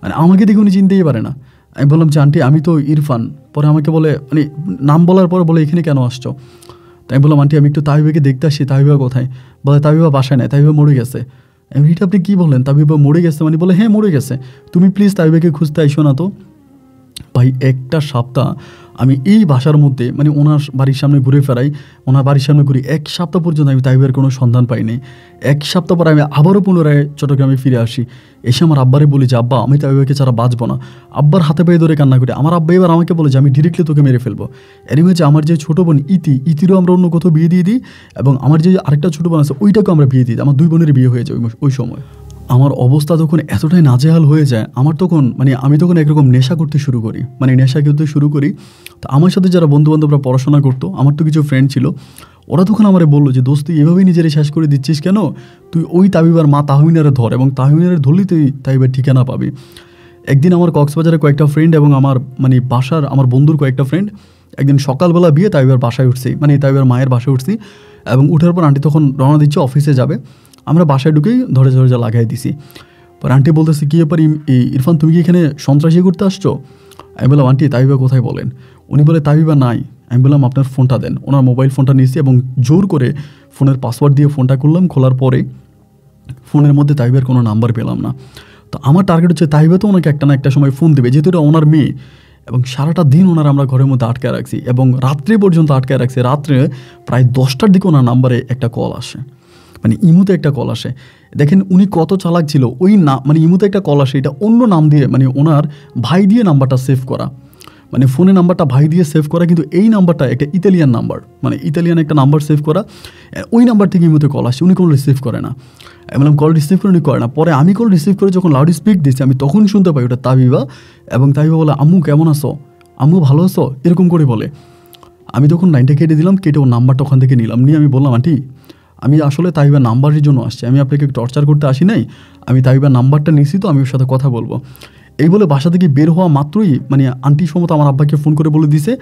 মানে আমাকে দেখে উনি চিনতেই পারে না। আমি বললাম যে আন্টি আমি তো ইরফান। পরে আমাকে বলে মানে নাম বলার পরে বলে এখানে কেন আসছো। তাই আমি বললাম আন্টি আমি একটু তাবিবাকে দেখতে আসছি। তাবিবা কোথায়? বলে তাবিবা বাসায় নেয়, তাবিবা মরে গেছে। আমি এটা আপনি কী বললেন, তাবিবা মরে গেছে? মানে বলে হ্যাঁ মরে গেছে, তুমি প্লিজ তাবিবাকে খুঁজতে আইসো না তো। ভাই একটা সপ্তাহ আমি এই বাসার মধ্যে মানে ওনার বাড়ির সামনে ঘুরে ফেরাই, ওনার বাড়ির সামনে ঘুরি। 1 সপ্তাহ পর্যন্ত আমি তাইবের কোনো সন্ধান পাইনি। 1 সপ্তাহ পরে আমি আবারও পুনরায় চট্টগ্রামে ফিরে আসি। এসে আমার আব্বারে বলি যে আব্বা আমি তাইবাকে ছাড়া বাঁচবো না। আব্বার হাতে পায়ে ধরে কান্না করি। আমার আব্বা এবার আমাকে বলে যে আমি ডিরেক্টলি তোকে মেরে ফেলবো। এরই মাঝে আমার যে ছোটো বোন ইতিরও আমরা অন্য কোথাও বিয়ে দিয়ে দিই, এবং আমার যে আরেকটা ছোটো বোন আছে ওইটাকেও আমরা বিয়ে দিই। আমার 2 বোনের বিয়ে হয়ে যায় ওই সময়। আমার অবস্থা তখন এতটাই নাজেহাল হয়ে যায়, আমি তখন একরকম নেশা করতে শুরু করি। তো আমার সাথে যারা বন্ধুবান্ধবরা পড়াশোনা করতো, আমার তো কিছু ফ্রেন্ড ছিল, ওরা তখন আমারে বললো যে দোস্ত তুই এভাবেই নিজেরে শেষ করে দিচ্ছিস কেন, তুই ওই তাবিবার মা তাহমিনারে ধর, এবং তাহমিনারে ধরলেই তুই তাবিবার ঠিকানা পাবি। একদিন আমার কক্সবাজারে কয়েকটা ফ্রেন্ড এবং আমার বন্ধুর কয়েকটা ফ্রেন্ড একদিন সকালবেলা বিয়ে তাবিবার বাসায় উঠছি, মানে তাবিবার মায়ের বাসায় উঠছি, এবং উঠার পর আন্টি তখন রওনা দিচ্ছে অফিসে যাবে। আমরা বাসায় ঢুকেই দরজা লাগাই দিছি। পর আন্টি বলতেছে কী ব্যাপার ইরফান, তুমি কি এখানে সন্ত্রাসী করতে আসছো? আমি বললাম আন্টি তাবিবা কোথায় বলেন। উনি বলে তাবিবা নাই। আমি বললাম আপনার ফোনটা দেন। ওনার মোবাইল ফোনটা নিয়েছি এবং জোর করে ফোনের পাসওয়ার্ড দিয়ে ফোনটা করলাম। খোলার পরে ফোনের মধ্যে তাবিবার কোনো নাম্বার পেলাম না। তো আমার টার্গেট হচ্ছে তাবিবা তো ওনাকে একটা না একটা সময় ফোন দেবে, যেহেতু এটা ওনার মেয়ে। এবং সারাটা দিন আমরা ঘরের মধ্যে আটকায় রাখছি, এবং রাত্রে পর্যন্ত আটকায় রাখছি। রাত্রে প্রায় 10টার দিকে ওনার নাম্বারে একটা কল আসে, মানে ইমুতে একটা কল আসে। দেখেন উনি কত চালাক ছিল, মানে ইমুতে একটা কল আসে, এটা অন্য নাম দিয়ে, মানে ওনার ভাই দিয়ে নাম্বারটা সেভ করা, মানে ফোনে নাম্বারটা ভাই দিয়ে সেভ করা, কিন্তু এই নাম্বারটা একটা ইতালিয়ান নাম্বার, মানে ইতালিয়ান একটা নাম্বার সেভ করা। ওই নাম্বার থেকে ইমুতে কল আসে, উনি কোনো রিসিভ করে না। আমি বললাম কল রিসিভ করে উনি করে না। পরে আমি কল রিসিভ করে যখন লাউড স্পিক দিচ্ছি, আমি তখন শুনতে পাই ওটা তাবিবা, এবং তাবিবা বলে আম্মু কেমন আছো, আম্মু ভালো আছো, এরকম করে বলে। আমি তখন লাইনটা কেটে দিলাম, কেটে ওর নাম্বারটা ওখান থেকে নিলাম, নিয়ে আমি বললাম আন্টি আমি আসলে তাবিবার নাম্বারের জন্য আসছি, আমি আপনাকে টর্চার করতে আসি নাই, আমি তাবিবার নাম্বারটা নিয়েছি, তো আমি ওর সাথে কথা বলবো। এই বলে বাসা থেকে বের হওয়া মাত্রই মানে আন্টি সমত আমার আব্বাকে ফোন করে বলে দিছে।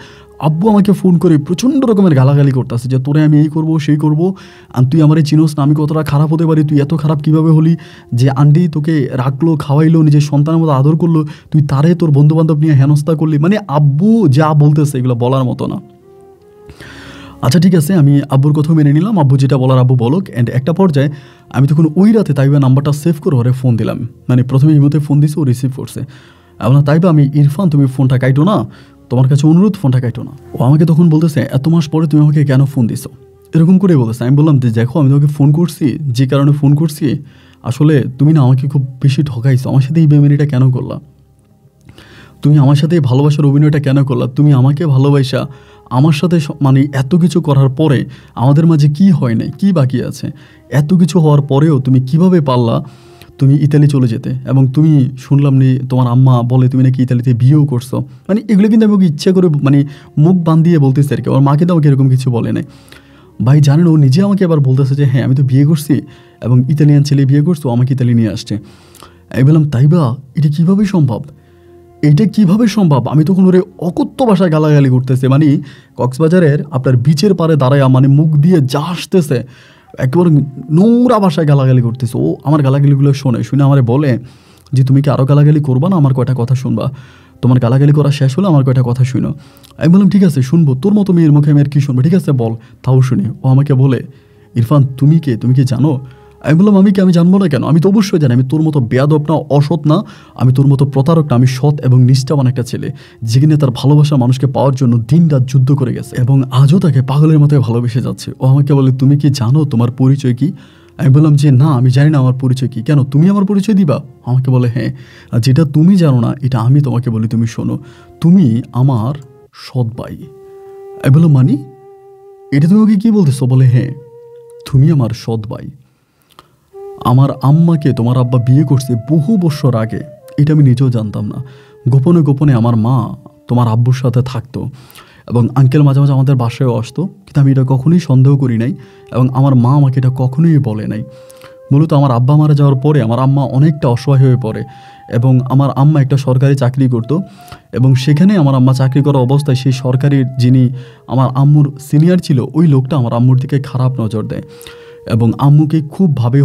আব্বু আমাকে ফোন করে প্রচণ্ড রকমের গালাগালি করতেছে যে তোরে আমি এই করবো সেই করবো, আর তুই আমার চিনোস না আমি কতটা খারাপ হতে পারি, তুই এত খারাপ কীভাবে হলি যে আন্টি তোকে রাখলো, খাওয়াইলো, নিজের সন্তানের মতো আদর করলো, তুই তারে তোর বন্ধুবান্ধব নিয়ে হেনস্থা করলি। মানে আব্বু যা বলতেছে এগুলো বলার মতো না। আচ্ছা ঠিক আছে, আমি আব্বুর কথা মেনে নিলাম, আব্বু যেটা বলার আব্বু বলুক। অ্যান্ড একটা পর্যায়ে আমি তখন ওই রাতে তাইবা নাম্বারটা সেভ করে ওরে ফোন দিলাম, মানে প্রথমে ইমোতে ফোন দিছে, ও রিসিভ করছে। আমি বললাম তাইবা আমি ইরফান, তুমি ফোনটা কাইটো না, তোমার কাছে অনুরোধ ফোনটা কাইটো না। ও আমাকে তখন বলতেছে এত মাস পরে তুমি আমাকে কেন ফোন দিছো, এরকম করে বলতেছে। আমি বললাম যে দেখো আমি তোমাকে ফোন করছি যে কারণে ফোন করছি, আসলে তুমি না আমাকে খুব বেশি ঠকাইছো, আমার সাথে এই বেমানিটা কেন করলা, তুমি আমার সাথে এই ভালোবাসার অভিনয়টা কেন করলা, তুমি আমাকে ভালোবাসা আমার সাথে মানে এত কিছু করার পরে আমাদের মাঝে কি হয় নাই, কি বাকি আছে, এত কিছু হওয়ার পরেও তুমি কিভাবে পারলা তুমি ইতালি চলে যেতে, এবং তুমি শুনলাম নি তোমার আম্মা বলে তুমি নাকি ইতালিতে বিয়েও করছো। মানে এগুলো কিন্তু আমি ওকে ইচ্ছা করে মানে মুখ বান্ধিয়ে বলতেছি আর কি, আমার মা কিন্তু আমাকে এরকম কিছু বলে নাই। ভাই জানেন ও নিজে আমাকে আবার বলতেছে যে হ্যাঁ আমি তো বিয়ে করছি এবং ইতালিয়ান ছেলে বিয়ে করছো, আমাকে ইতালি নিয়ে আসছে। আমি বললাম তাইবা এটা কীভাবে সম্ভব, এইটা কিভাবে সম্ভব? আমি তখন ওরে অকথ্য ভাষায় গালাগালি করতেছে, মানে কক্সবাজারের আপনার বিচের পারে দাঁড়ায় মানে মুখ দিয়ে যা আসতেছে একেবারে নোংরা ভাষায় গালাগালি করতেছে। ও আমার গালাগালিগুলো শুনে আমারে বলে যে তুমি কি আরও গালাগালি করবা না, আমার কয়টা কথা শুনবা, তোমার গালাগালি করা শেষ হলে আমার কয়টা কথা শুনো। আমি বললাম ঠিক আছে শুনবো, তোর মতো মেয়ের মুখে আমি আর কি শুনবো, ঠিক আছে বল, তাও শুনি। ও আমাকে বলে ইরফান তুমি কে, তুমি কি জানো? আমি বললাম আমি জানবো না কেন, আমি তো অবশ্যই জানি, আমি তোর মতো বেয়াদব না, অসৎ না, আমি তোর মতো প্রতারক না, আমি সৎ এবং নিষ্ঠাবান একটা ছেলে, যেখানে তার ভালোবাসা মানুষকে পাওয়ার জন্য দিন রাত যুদ্ধ করে গেছে এবং আজও তাকে পাগলের মতো ভালোবেসে যাচ্ছে। ও আমাকে বলে তুমি কি জানো তোমার পরিচয় কি? আমি বললাম যে না আমি জানি না আমার পরিচয় কি। কেন তুমি আমার পরিচয় দিবা? আমাকে বলে হ্যাঁ, আর যেটা তুমি জানো না এটা আমি তোমাকে বলি, তুমি শোনো, তুমি আমার সৎ ভাই। আমি বললাম মানে এটা তুমি ওকে কী বলতেছো? বলে হ্যাঁ তুমি আমার সৎ ভাই। আমার আম্মাকে তোমার আব্বা বিয়ে করছে বহু বছর আগে, এটা আমি নিজেও জানতাম না। গোপনে গোপনে আমার মা তোমার আব্বুর সাথে থাকতো এবং আঙ্কেল মাঝে মাঝে আমাদের বাসায়ও আসতো, কিন্তু আমি এটা কখনোই সন্দেহ করি নাই এবং আমার মা আমাকে এটা কখনোই বলে নাই। মূলত আমার আব্বা মারা যাওয়ার পরে আমার আম্মা অনেকটা অসহায় হয়ে পড়ে এবং আমার আম্মা একটা সরকারি চাকরি করতো এবং সেখানে আমার আম্মা চাকরি করা অবস্থায় সেই সরকারি যিনি আমার আম্মুর সিনিয়র ছিল ওই লোকটা আমার আম্মুর দিকে খারাপ নজর দেয় এবং আম্মুকে খুবভাবে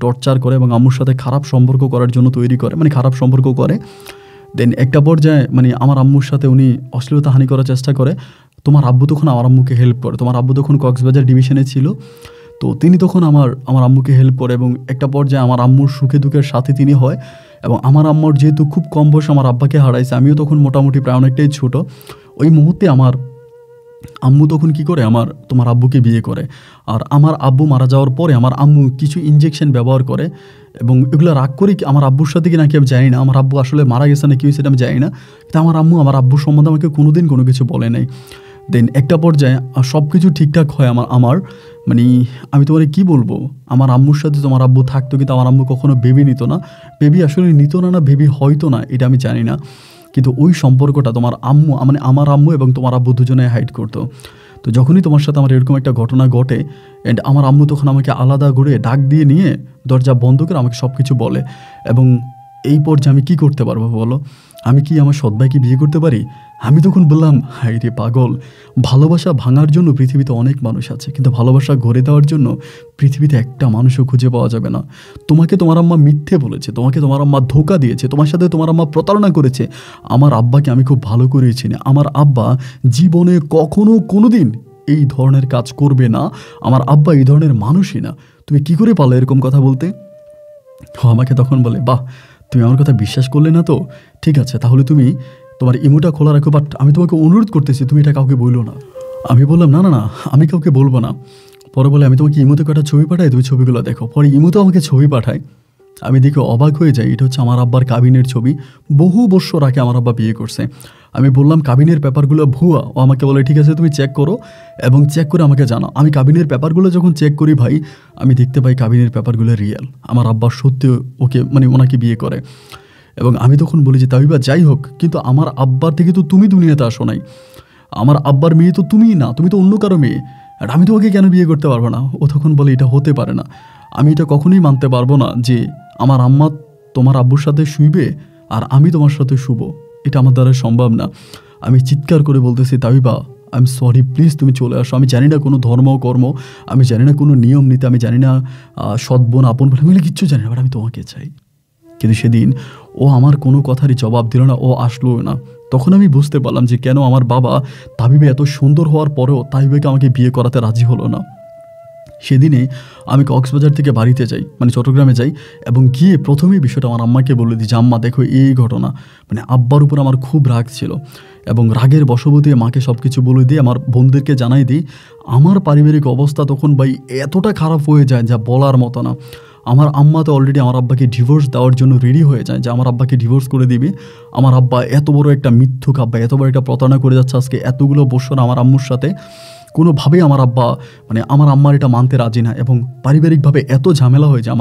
টর্চার করে এবং আম্মুর সাথে খারাপ সম্পর্ক করার জন্য তৈরি করে, মানে খারাপ সম্পর্ক করে। দেন একটা পর্যায়ে মানে আমার আম্মুর সাথে উনি অশ্লীলতা হানি করার চেষ্টা করে। তোমার আব্বু তখন আমার আম্মুকে হেল্প করে, তোমার আব্বু তখন কক্সবাজার ডিভিশনে ছিল, তো তিনি তখন আমার আম্মুকে হেল্প করে এবং একটা পর্যায়ে আমার আম্মুর সুখে দুঃখের সাথে তিনি হয় এবং আমার আম্মুর যেহেতু খুব কম বয়সে আমার আব্বাকে হারাইছে, আমিও তখন মোটামুটি প্রায় অনেকটাই ছোটো, ওই মুহূর্তে আমার আম্মু তখন কি করে তোমার আব্বুকে বিয়ে করে। আর আমার আব্বু মারা যাওয়ার পরে আমার আম্মু কিছু ইনজেকশন ব্যবহার করে এবং এগুলো রাগ করে আমার আব্বুর সাথে কি নাকি আমি জানি না, আমার আব্বু আসলে মারা গেছে না কি হয়েছে আমি জানি না, কিন্তু আমার আম্মু আমার আব্বুর সম্বন্ধে আমাকে কোনোদিন কোনো কিছু বলে নাই। দেন একটা পর্যায়ে সব কিছু ঠিকঠাক হয় আমার মানে আমি তোমার কি বলবো, আমার আম্মুর সাথে তোমার আব্বু থাকতো, কিন্তু আমার আম্মু কখনো বেবি নিত না, বেবি আসলে নিত না বেবি হয়তো না এটা আমি জানি না, কিন্তু ওই সম্পর্কটা তোমার আম্মু মানে আমার আম্মু এবং তোমার আব্বু দুজনে হাইড করতো। তো যখনই তোমার সাথে আমার এরকম একটা ঘটনা ঘটে অ্যান্ড আমার আম্মু তখন আমাকে আলাদা করে ডাক দিয়ে নিয়ে দরজা বন্ধ করে আমাকে সব কিছু বলে এবং এই পর্যায়ে আমি কী করতে পারবো বলো, আমি কি আমার সৎ ভাইকে বিয়ে করতে পারি? আমি তখন বললাম হাই রে পাগল, ভালোবাসা ভাঙার জন্য পৃথিবীতে অনেক মানুষ আছে, কিন্তু ভালোবাসা গড়ে দেওয়ার জন্য পৃথিবীতে একটা মানুষও খুঁজে পাওয়া যাবে না। তোমাকে তোমার আম্মা মিথ্যে বলেছে, তোমাকে তোমার আম্মা ধোঁকা দিয়েছে, তোমার সাথে তোমার আম্মা প্রতারণা করেছে। আমার আব্বাকে আমি খুব ভালো করে চিনি, আমার আব্বা জীবনে কখনো কোনো দিন এই ধরনের কাজ করবে না, আমার আব্বা এই ধরনের মানুষই না। তুমি কি করে পারলে এরকম কথা বলতে? আমাকে তখন বলে বাহ তুমি আমার কথা বিশ্বাস করলে না, তো ঠিক আছে তাহলে তুমি তোমার ইমোটা খোলা রাখো, বাট আমি তোমাকে অনুরোধ করতেছি তুমি এটা কাউকে বললো না। আমি বললাম না না না আমি কাউকে বলবো না। পরে বলে আমি তোমাকে ইমোতে কটা ছবি পাঠাই, তুমি ছবিগুলো দেখো। পরে ইমোতেও আমাকে ছবি পাঠায়, আমি দেখে অবাক হয়ে যাই, এটা হচ্ছে আমার আব্বার কাবিনের ছবি, বহু বছর আগে আমার আব্বা বিয়ে করছে। আমি বললাম কাবিনের পেপারগুলো ভুয়া, ও আমাকে বলে ঠিক আছে তুমি চেক করো এবং চেক করে আমাকে জানাও। আমি কাবিনের পেপারগুলো যখন চেক করি ভাই, আমি দেখতে পাই কাবিনের পেপারগুলো রিয়েল, আমার আব্বার সত্যি ওকে মানে ওনাকে বিয়ে করে। এবং আমি তখন বলি যে তাই বা যাই হোক, কিন্তু আমার আব্বার থেকে তো তুমি দুনিয়াতে আসো নাই, আমার আব্বার মেয়ে তো তুমিই না, তুমি তো অন্য কারো মেয়ে, আর আমি তোমাকে কেন বিয়ে করতে পারবো না? ও তখন বলে এটা হতে পারে না, আমি এটা কখনোই মানতে পারবো না যে আমার আম্মা তোমার আব্বুর সাথে শুইবে আর আমি তোমার সাথে শুব, এটা আমার দ্বারা সম্ভব না। আমি চিৎকার করে বলতেছি তাবিবা আই এম সরি, প্লিজ তুমি চলে আসো। আমি জানি না কোনো ধর্ম কর্ম, আমি জানি না কোনো নিয়ম নীতি, আমি জানি না সৎ বোন আপন বোন, আমি কিচ্ছু জানি না, বাট আমি তোমাকে চাই। কিন্তু সেদিন ও আমার কোনো কথারই জবাব দিল না, ও আসলো না। তখন আমি বুঝতে পারলাম যে কেন আমার বাবা তাবিবে এত সুন্দর হওয়ার পরেও তাবিবেকে আমাকে বিয়ে করাতে রাজি হলো না। সেদিনে আমি কক্সবাজার থেকে বাড়িতে যাই, মানে চট্টগ্রামে যাই, এবং গিয়ে প্রথমেই বিষয়টা আমার আম্মাকে বলে দিই যে আম্মা দেখো এই ঘটনা। মানে আব্বার উপর আমার খুব রাগ ছিল এবং রাগের বশবর্তী মাকে সব কিছু বলে দিয়ে আমার বোনদেরকে জানাই দিই। আমার পারিবারিক অবস্থা তখন ভাই এতটা খারাপ হয়ে যায় যা বলার মতো না। আমার আম্মা তো অলরেডি আমার আব্বাকে ডিভোর্স দেওয়ার জন্য রেডি হয়ে যায় যে আমার আব্বাকে ডিভোর্স করে দিবে। আমার আব্বা এত বড় একটা মিথ্যুক আব্বা, এত বড় একটা প্রতারণা করে যাচ্ছে আজকে এতগুলো বছর আমার আম্মুর সাথে। কোনোভাবেই আমার আব্বা মানে আমার আম্মার এটা মানতে রাজি না এবং পারিবারিকভাবে এত ঝামেলা হয়ে যায়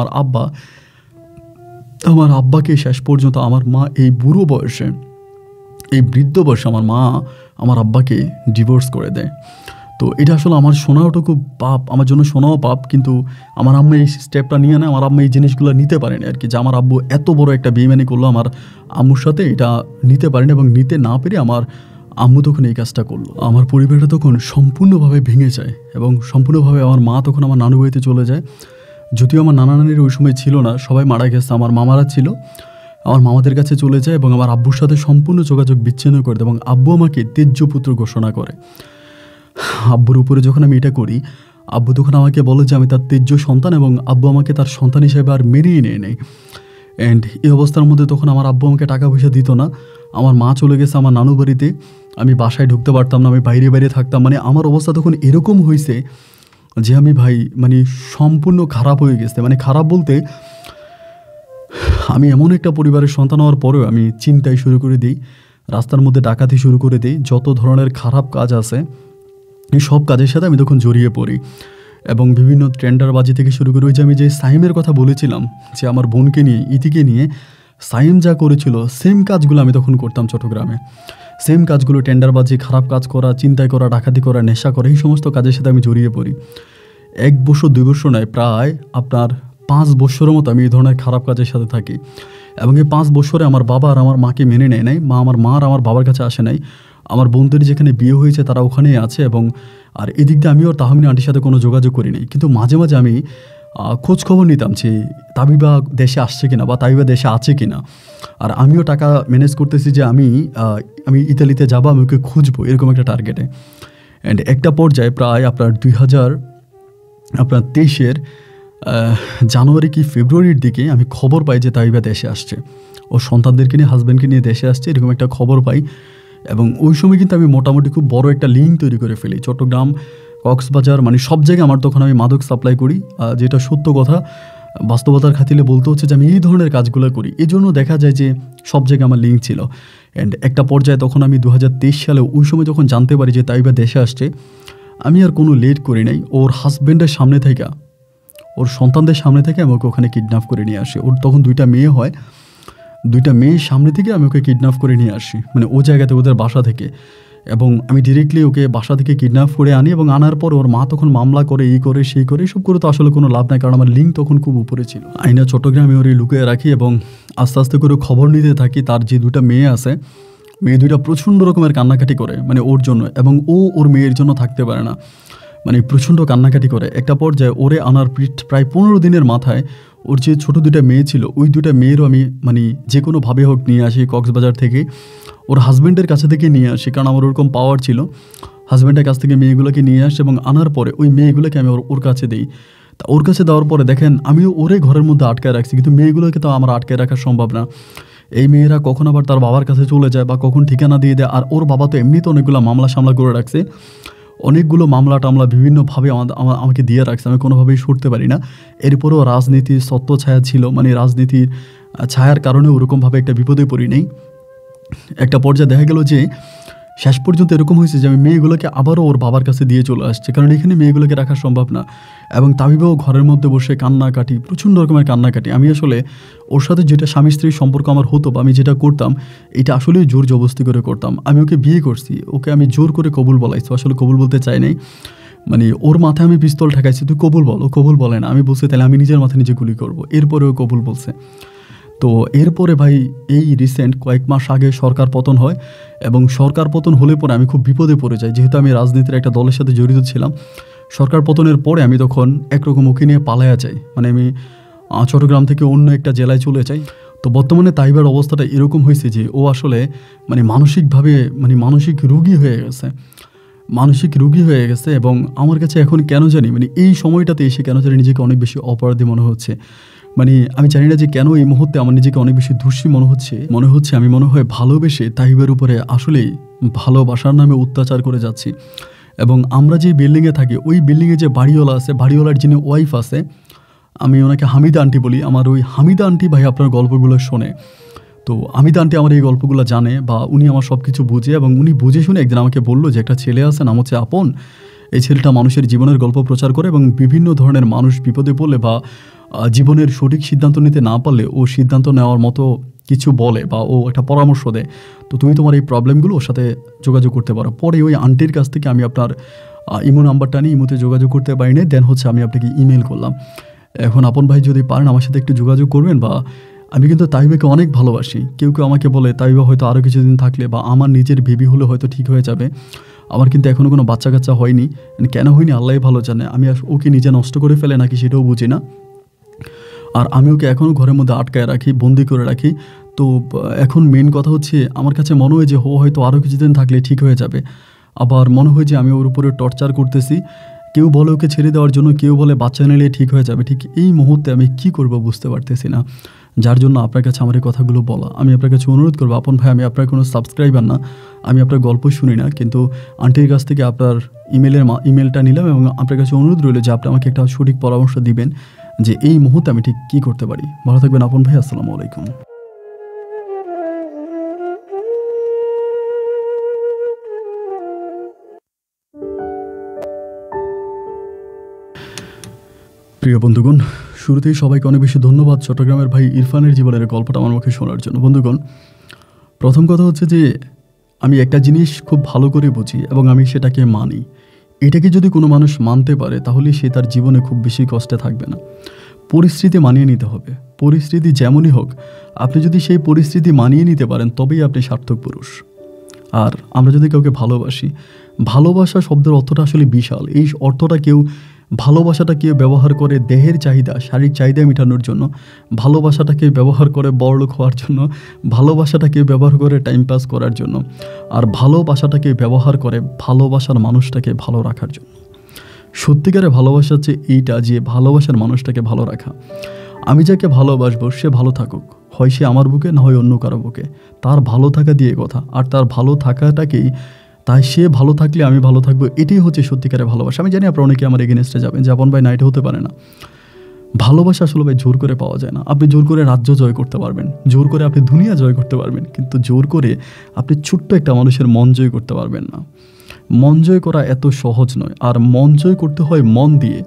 আমার আব্বাকে শেষ পর্যন্ত আমার মা এই বুড়ো বয়সে, এই বৃদ্ধ বয়সে আমার আব্বাকে ডিভোর্স করে দেয়। তো এটা আসলে আমার শোনাওটা খুব পাপ, আমার জন্য শোনাও পাপ, কিন্তু আমার আম্মা এই স্টেপটা নিয়ে নেয়, আমার আম্মা এই জিনিসগুলো নিতে পারেনি আর কি, যে আমার আব্বু এত বড় একটা বেইমানি করলো আমার আম্মুর সাথে, এটা নিতে পারেনি এবং নিতে না পেরে আমার আম্মু তখন এই কাজটা করলো। আমার পরিবারটা তখন সম্পূর্ণভাবে ভেঙে যায় এবং সম্পূর্ণভাবে আমার মা তখন আমার নানু বাড়িতে চলে যায়। যদিও আমার নানা নানির ওই সময় ছিল না, সবাই মারা গেছে, আমার মামারা ছিল, আমার মামাদের কাছে চলে যায় এবং আমার আব্বুর সাথে সম্পূর্ণ যোগাযোগ বিচ্ছিন্ন করে দেয় এবং আব্বু আমাকে তেজ্য পুত্র ঘোষণা করে। আব্বুর উপরে যখন আমি এটা করি, আব্বু তখন আমাকে বলে যে আমি তার তেজ্য সন্তান এবং আব্বু আমাকে তার সন্তান হিসেবে আর মেনেই নেয়। অ্যান্ড এই অবস্থার মধ্যে তখন আমার আব্বু আমাকে টাকা পয়সা দিত না। আমার মা চলে গেছে আমার নানু বাড়িতে, আমি বাসায় ঢুকতে পারতাম না, আমি বাইরে বাইরে থাকতাম। মানে আমার অবস্থা তখন এরকম হয়েছে যে আমি ভাই মানে সম্পূর্ণ খারাপ হয়ে গেছে। মানে খারাপ বলতে আমি এমন একটা পরিবারের সন্তান হওয়ার পরেও আমি চিন্তাই শুরু করে দিই, রাস্তার মধ্যে ডাকাতি শুরু করে দিই, যত ধরনের খারাপ কাজ আছে এই সব কাজের সাথে আমি তখন জড়িয়ে পড়ি এবং বিভিন্ন টেন্ডারবাজি থেকে শুরু করে ওই যে আমি যে সাইমের কথা বলেছিলাম যে আমার বোনকে নিয়ে ইতিকে নিয়ে সাইম যা করেছিল সেম কাজগুলো আমি তখন করতাম চট্টগ্রামে। সেম কাজগুলো, টেন্ডারবাজি, খারাপ কাজ করা, চিন্তাই করা, ডাকাতি করা, নেশা করা, এই সমস্ত কাজের সাথে আমি জড়িয়ে পড়ি। 1 বছর 2 বছর নয়, প্রায় আপনার 5 বছরের মতো আমি এই ধরনের খারাপ কাজের সাথে থাকি এবং এই 5 বছরে আমার বাবা আর আমার মাকে মেনে নেয় নাই, আমার মা আর আমার বাবার কাছে আসে নাই। আমার বোনদের যেখানে বিয়ে হয়েছে তারা ওখানেই আছে এবং আর এদিক দিয়ে আমিও তাহমিনা আন্টির সাথে কোনো যোগাযোগ করি নাই। কিন্তু মাঝে মাঝে আমি খোঁজ খবর নিতাম যে তাবিবা দেশে আসছে কিনা বা তাবিবা দেশে আছে কিনা। আর আমিও টাকা ম্যানেজ করতেছি যে আমি ইতালিতে যাবো, আমি ওকে খুঁজবো, এরকম একটা টার্গেটে। অ্যান্ড একটা পর্যায়ে প্রায় আপনার 2023-এর জানুয়ারি কি ফেব্রুয়ারির দিকে আমি খবর পাই যে তাবিবা দেশে আসছে, ও সন্তানদেরকে নিয়ে, হাজব্যান্ডকে নিয়ে দেশে আসছে, এরকম একটা খবর পাই। এবং ওই সময় কিন্তু আমি মোটামুটি খুব বড় একটা লিঙ্ক তৈরি করে ফেলি, চট্টগ্রাম, কক্সবাজার, মানে সব জায়গায় আমার তখন আমি মাদক সাপ্লাই করি, যেটা সত্য কথা। বাস্তবতার খাতিরে বলতে হচ্ছে যে আমি এই ধরনের কাজগুলো করি, এই জন্য দেখা যায় যে সব জায়গায় আমার লিঙ্ক ছিল। অ্যান্ড একটা পর্যায়ে তখন আমি 2023 সালে ওই সময় যখন জানতে পারি যে তাইবা দেশে আসছে, আমি আর কোনো লেট করি নাই, ওর হাজব্যান্ডের সামনে থেকে, ওর সন্তানদের সামনে থেকে আমি ওকে ওখানে কিডন্যাপ করে নিয়ে আসি। ওর তখন 2টা মেয়ে হয়, 2টা মেয়ের সামনে থেকে আমি ওকে কিডন্যাপ করে নিয়ে আসি, মানে ও জায়গাতে, ওদের বাসা থেকে। এবং আমি ডিরেক্টলি ওকে বাসা থেকে কিডন্যাপ করে আনি এবং আনার পর ওর মা তখন মামলা করে, এই করে সেই করে, এসব করে তো আসলে কোনো লাভ নাই, কারণ আমার লিঙ্ক তখন খুব উপরে ছিল। আইনা চট্টগ্রামে ওরে লুকিয়ে রাখি এবং আস্তে আস্তে করে খবর নিতে থাকি। তার যে 2টা মেয়ে আছে, মেয়ে 2টা প্রচণ্ড রকমের কান্নাকাটি করে, মানে ওর জন্য, এবং ও ওর মেয়ের জন্য থাকতে পারে না, মানে প্রচণ্ড কান্নাকাটি করে। একটা পর্যায়ে ওরে আনার প্রায় 15 দিনের মাথায় ওর যে ছোটো 2টা মেয়ে ছিল, ওই 2টা মেয়েরও আমি মানে যে কোনোভাবে হোক নিয়ে আসি কক্সবাজার থেকে, ওর হাজব্যান্ডের কাছে থেকে নিয়ে আসি, কারণ আমার ওরকম পাওয়ার ছিল। হাজব্যান্ডের কাছ থেকে মেয়েগুলোকে নিয়ে আসি এবং আনার পরে ওই মেয়েগুলোকে আমি ওর কাছে দিই। তা ওর কাছে দেওয়ার পরে দেখেন আমিও ওরে ঘরের মধ্যে আটকায় রাখছি, কিন্তু মেয়েগুলোকে তো আমার আটকায় রাখা সম্ভব না। এই মেয়েরা কখন আবার তার বাবার কাছে চলে যায় বা কখন ঠিকানা দিয়ে দেয়। আর ওর বাবা তো এমনিতে অনেকগুলো মামলা সামলা করে রাখছে, অনেকগুলো মামলা টামলা বিভিন্নভাবে আমাকে দিয়ে রাখছে, আমি কোনোভাবেই সরতে পারি না। এরপরেও রাজনীতির সত্য ছায়া ছিল, মানে রাজনীতির ছায়ার কারণে ওরকমভাবে একটা বিপদে পড়ি নেই। একটা পর্যায়ে দেখা গেল যে শেষ পর্যন্ত এরকম হয়েছে যে আমি মেয়েগুলোকে আবারও ওর বাবার কাছে দিয়ে চলে আসছে, কারণ এখানে মেয়েগুলোকে রাখা সম্ভব না। এবং তাবিবাও ঘরের মধ্যে বসে কান্নাকাটি, প্রচণ্ড রকমের কান্নাকাটি। আমি আসলে ওর সাথে যেটা স্বামী স্ত্রীর সম্পর্ক আমার হতো বা আমি যেটা করতাম, এটা আসলেই জোর জবরদস্তি করে করতাম। আমি ওকে বিয়ে করছি, ওকে আমি জোর করে কবুল বলাইছি, আসলে কবুল বলতে চাই নাই, মানে ওর মাথায় আমি পিস্তল ঠেকাইছি, তুই কবুল বল, ও কবুল বলে না। আমি বলছি তাহলে আমি নিজের মাথায় নিজে গুলি করবো, এরপরে ও কবুল বলছে। তো এরপরে ভাই এই রিসেন্ট কয়েক মাস আগে সরকার পতন হয় এবং সরকার পতন হলে পরে আমি খুব বিপদে পড়ে যাই, যেহেতু আমি রাজনীতির একটা দলের সাথে জড়িত ছিলাম। সরকার পতনের পরে আমি তখন একরকম ওকে নিয়ে পালায়া যাই, মানে আমি চট্টগ্রাম থেকে অন্য একটা জেলায় চলে যাই। তো বর্তমানে তাইবার অবস্থাটা এরকম হয়েছে যে ও আসলে মানে মানসিকভাবে মানে মানসিক রোগী হয়ে গেছে, এবং আমার কাছে এখন কেন জানি মানে এই সময়টাতে এসে কেন জানি নিজেকে অনেক বেশি অপরাধী মনে হচ্ছে। মানে আমি জানি না যে কেন এই মুহূর্তে আমার নিজেকে অনেক বেশি দোষী মনে হচ্ছে আমি মনে হয় ভালোবেসে তাইবের উপরে আসলেই ভালোবাসার নামে অত্যাচার করে যাচ্ছি। এবং আমরা যে বিল্ডিংয়ে থাকি ওই বিল্ডিংয়ে যে বাড়িওয়ালা আছে, বাড়িওয়ালার যিনি ওয়াইফ আছে, আমি ওনাকে হামিদা আন্টি বলি, আমার ওই হামিদা আন্টি ভাই আপনার গল্পগুলো শোনে। তো হামিদা আন্টি আমার এই গল্পগুলো জানে বা উনি আমার সব কিছু বুঝে, এবং উনি বুঝে শুনে একদিন আমাকে বললো যে একটা ছেলে আছে নাম হচ্ছে আপন, এই ছেলেটা মানুষের জীবনের গল্প প্রচার করে এবং বিভিন্ন ধরনের মানুষ বিপদে পড়লে বা জীবনের সঠিক সিদ্ধান্ত নিতে না পারলে ও সিদ্ধান্ত নেওয়ার মতো কিছু বলে বা ও একটা পরামর্শ দেয়। তো তুমি তোমার এই প্রবলেমগুলো ওর সাথে যোগাযোগ করতে পারো। পরে ওই আন্টির কাছ থেকে আমি আপনার ইমো নাম্বারটা নিয়ে ইমোতে যোগাযোগ করতে পারিনি, দেন হচ্ছে আমি আপনাকে ইমেল করলাম। এখন আপন ভাই যদি পারেন আমার সাথে একটু যোগাযোগ করবেন। বা আমি কিন্তু তাইবাকে অনেক ভালোবাসি। কেউ আমাকে বলে তাইবা হয়তো আরও কিছুদিন থাকলে বা আমার নিজের বেবি হলে হয়তো ঠিক হয়ে যাবে। আমার কিন্তু এখনও কোনো বাচ্চা কাচ্চা হয়নি, কেন হয়নি আল্লাহই ভালো জানে। আমি ওকে নিজে নষ্ট করে ফেলে নাকি সেটাও বুঝি না। আর আমি ওকে এখনও ঘরের মধ্যে আটকায় রাখি, বন্দি করে রাখি। তো এখন মেন কথা হচ্ছে আমার কাছে মনে হয় যে ও হয়তো আরও কিছুদিন থাকলে ঠিক হয়ে যাবে। আবার মনে হয় যে আমি ওর উপরে টর্চার করতেছি। কেউ বলে ওকে ছেড়ে দেওয়ার জন্য, কেউ বলে বাচ্চা নিলে ঠিক হয়ে যাবে। ঠিক এই মুহূর্তে আমি কি করব বুঝতে পারতেছি না, যার জন্য আপনার কাছে আমার এই কথাগুলো বলা। আমি আপনার কাছে অনুরোধ করবো আপন ভাই, আমি আপনার কোনো সাবস্ক্রাইবার না, আমি আপনার গল্প শুনি না, কিন্তু আন্টির কাছ থেকে আপনার ইমেলটা নিলাম এবং আপনার কাছে অনুরোধ রইল যে আপনি আমাকে একটা সঠিক পরামর্শ দিবেন যে এই মুহূর্তে আমি ঠিক কী করতে পারি। ভালো থাকবেন আপন ভাই, আসসালামু আলাইকুম। প্রিয় বন্ধুগণ, শুরুতেই সবাইকে অনেক বেশি ধন্যবাদ চট্টগ্রামের ভাই ইরফানের জীবনের গল্পটা আমার মুখে শোনার জন্য। বন্ধুগণ, প্রথম কথা হচ্ছে যে আমি একটা জিনিস খুব ভালো করে বুঝি এবং আমি সেটাকে মানি। এটাকে যদি কোনো মানুষ মানতে পারে তাহলে সে তার জীবনে খুব বেশি কষ্টে থাকবে না। পরিস্থিতি মানিয়ে নিতে হবে, পরিস্থিতি যেমনই হোক আপনি যদি সেই পরিস্থিতি মানিয়ে নিতে পারেন তবেই আপনি সার্থক পুরুষ। আর আমরা যদি কাউকে ভালোবাসি, ভালোবাসা শব্দের অর্থটা আসলে বিশাল। এই অর্থটা ভালোবাসাটা কেউ ব্যবহার করে দেহের চাহিদা, শারীরিক চাহিদা মেটানোর জন্য, ভালোবাসাটাকে ব্যবহার করে বড়লোক হওয়ার জন্য, ভালোবাসাটাকে ব্যবহার করে টাইম পাস করার জন্য, আর ভালোবাসাটাকে ব্যবহার করে ভালোবাসার মানুষটাকে ভালো রাখার জন্য। সত্যিকারের ভালোবাসা হচ্ছে এইটা, যে ভালোবাসার মানুষটাকে ভালো রাখা। আমি যাকে ভালোবাসবো সে ভালো থাকুক, হয় সে আমার বুকে না হয় অন্য কারো বুকে, তার ভালো থাকা দিয়ে কথা। আর তার ভালো থাকাটাকেই, তাই সে ভালো থাকলে আমি ভালো থাকবো, এটাই হচ্ছে সত্যিকারের ভালোবাসা। আমি জানি আপনারা অনেকে আমার এগেনস্টে যাবেন যে আপন ভাই না, এটা হতে পারে না। ভালোবাসা আসলে ভাই জোর করে পাওয়া যায় না। আপনি জোর করে রাজ্য জয় করতে পারবেন, জোর করে আপনি দুনিয়া জয় করতে পারবেন, কিন্তু জোর করে আপনি ছোট্ট একটা মানুষের মন জয় করতে পারবেন না। মন জয় করা এত সহজ নয়। আর মন জয় করতে হয় মন দিয়ে,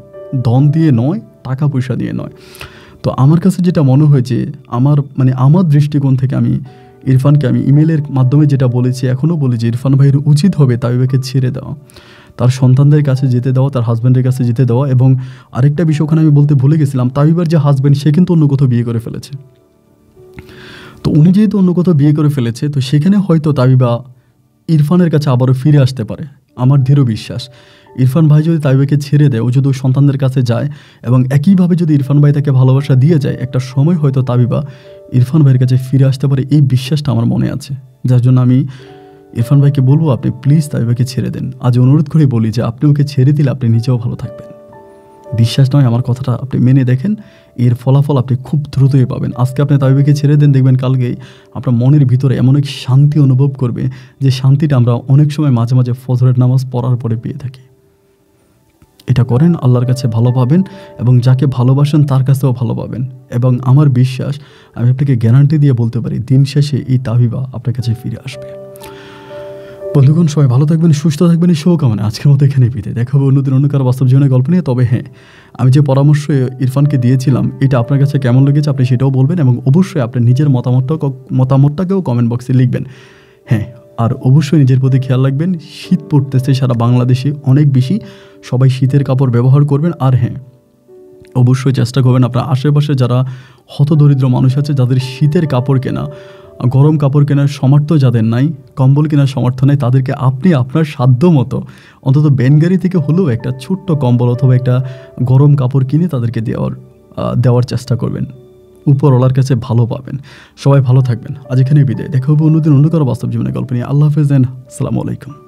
ধন দিয়ে নয়, টাকা পয়সা দিয়ে নয়। তো আমার কাছে যেটা মনে হয় যে আমার দৃষ্টিকোণ থেকে আমি ইরফানকে আমি ইমেলের মাধ্যমে যেটা বলেছি, এখনও বলি যে ইরফান ভাইয়ের উচিত হবে তাইবাকে ছেড়ে দেওয়া, তার সন্তানদের কাছে যেতে দেওয়া, তার হাজব্যান্ডের কাছে যেতে দেওয়া। এবং আরেকটা বিষয় ওখানে আমি বলতে ভুলে গেছিলাম, তাইবার যে হাজব্যান্ড সে কিন্তু অন্য কোথাও বিয়ে করে ফেলেছে। তো উনি যেহেতু অন্য কোথাও বিয়ে করে ফেলেছে, তো সেখানে হয়তো তাইবা ইরফানের কাছে আবারও ফিরে আসতে পারে। আমার দৃঢ় বিশ্বাস ইরফান ভাই যদি তাইবাকে ছেড়ে দেয়, ও যদি সন্তানদের কাছে যায় এবং একইভাবে যদি ইরফান ভাই তাকে ভালোবাসা দিয়ে যায়, একটা সময় হয়তো তাবিবা ইরফান ভাইয়ের কাছে ফিরে আসতে পারে। এই বিশ্বাসটা আমার মনে আছে, যার জন্য আমি ইরফান ভাইকে বলবো আপনি প্লিজ তাইবাকে ছেড়ে দেন। আজ অনুরোধ করে বলি যে আপনি ওকে ছেড়ে দিলে আপনি নিজেও ভালো থাকবেন। বিশ্বাস নয়, আমার কথাটা আপনি মেনে দেখেন, এর ফলাফল আপনি খুব দ্রুতই পাবেন। আজকে আপনি তাইবাকে ছেড়ে দেন, দেখবেন কালকেই আপনার মনের ভিতরে এমন এক শান্তি অনুভব করবে, যে শান্তিটা আমরা অনেক সময় মাঝে মাঝে ফজরের নামাজ পড়ার পরে পেয়ে থাকি। এটা করেন, আল্লাহর কাছে ভালো পাবেন এবং যাকে ভালোবাসেন তার কাছেও ভালো পাবেন। এবং আমার বিশ্বাস, আমি আপনাকে গ্যারান্টি দিয়ে বলতে পারি, দিন শেষে এই তাবিবা আপনার কাছে ফিরে আসবে। বন্ধুগণ, সবাই ভালো থাকবেন, সুস্থ থাকবেন, এই শুভকামনা। আজকের মতো এখানেই বিদায়, দেখা হবে অন্যদিন অন্য কারো বাস্তব জীবনের গল্প নিয়ে। তবে হ্যাঁ, আমি যে পরামর্শ ইরফানকে দিয়েছিলাম, এটা আপনার কাছে কেমন লেগেছে আপনি সেটাও বলবেন এবং অবশ্যই আপনার নিজের মতামতটাকেও কমেন্ট বক্সে লিখবেন। হ্যাঁ, আর অবশ্যই নিজের প্রতি খেয়াল রাখবেন। শীত পড়তেছে সারা বাংলাদেশে অনেক বেশি, সবাই শীতের কাপড় ব্যবহার করবেন। আর হ্যাঁ, অবশ্যই চেষ্টা করবেন আপনার আশেপাশে যারা হতদরিদ্র মানুষ আছে, যাদের শীতের কাপড় কেনা, গরম কাপড় কেনার সামর্থ্য যাদের নাই, কম্বল কেনার সামর্থ্য নেই, তাদেরকে আপনি আপনার সাধ্য মতো অন্তত ব্যানগাড়ি থেকে হলেও একটা ছোট্ট কম্বল অথবা একটা গরম কাপড় কিনে তাদেরকে দেওয়ার চেষ্টা করবেন। উপরওয়ালার কাছে ভালো পাবেন। সবাই ভালো থাকবেন। আজ এখানে বিদায়। দেখা হবে অন্যদিন অন্য কারো বাস্তব জীবনের গল্প নিয়ে। আল্লাহ হাফেজ এন্ড আসসালামু আলাইকুম।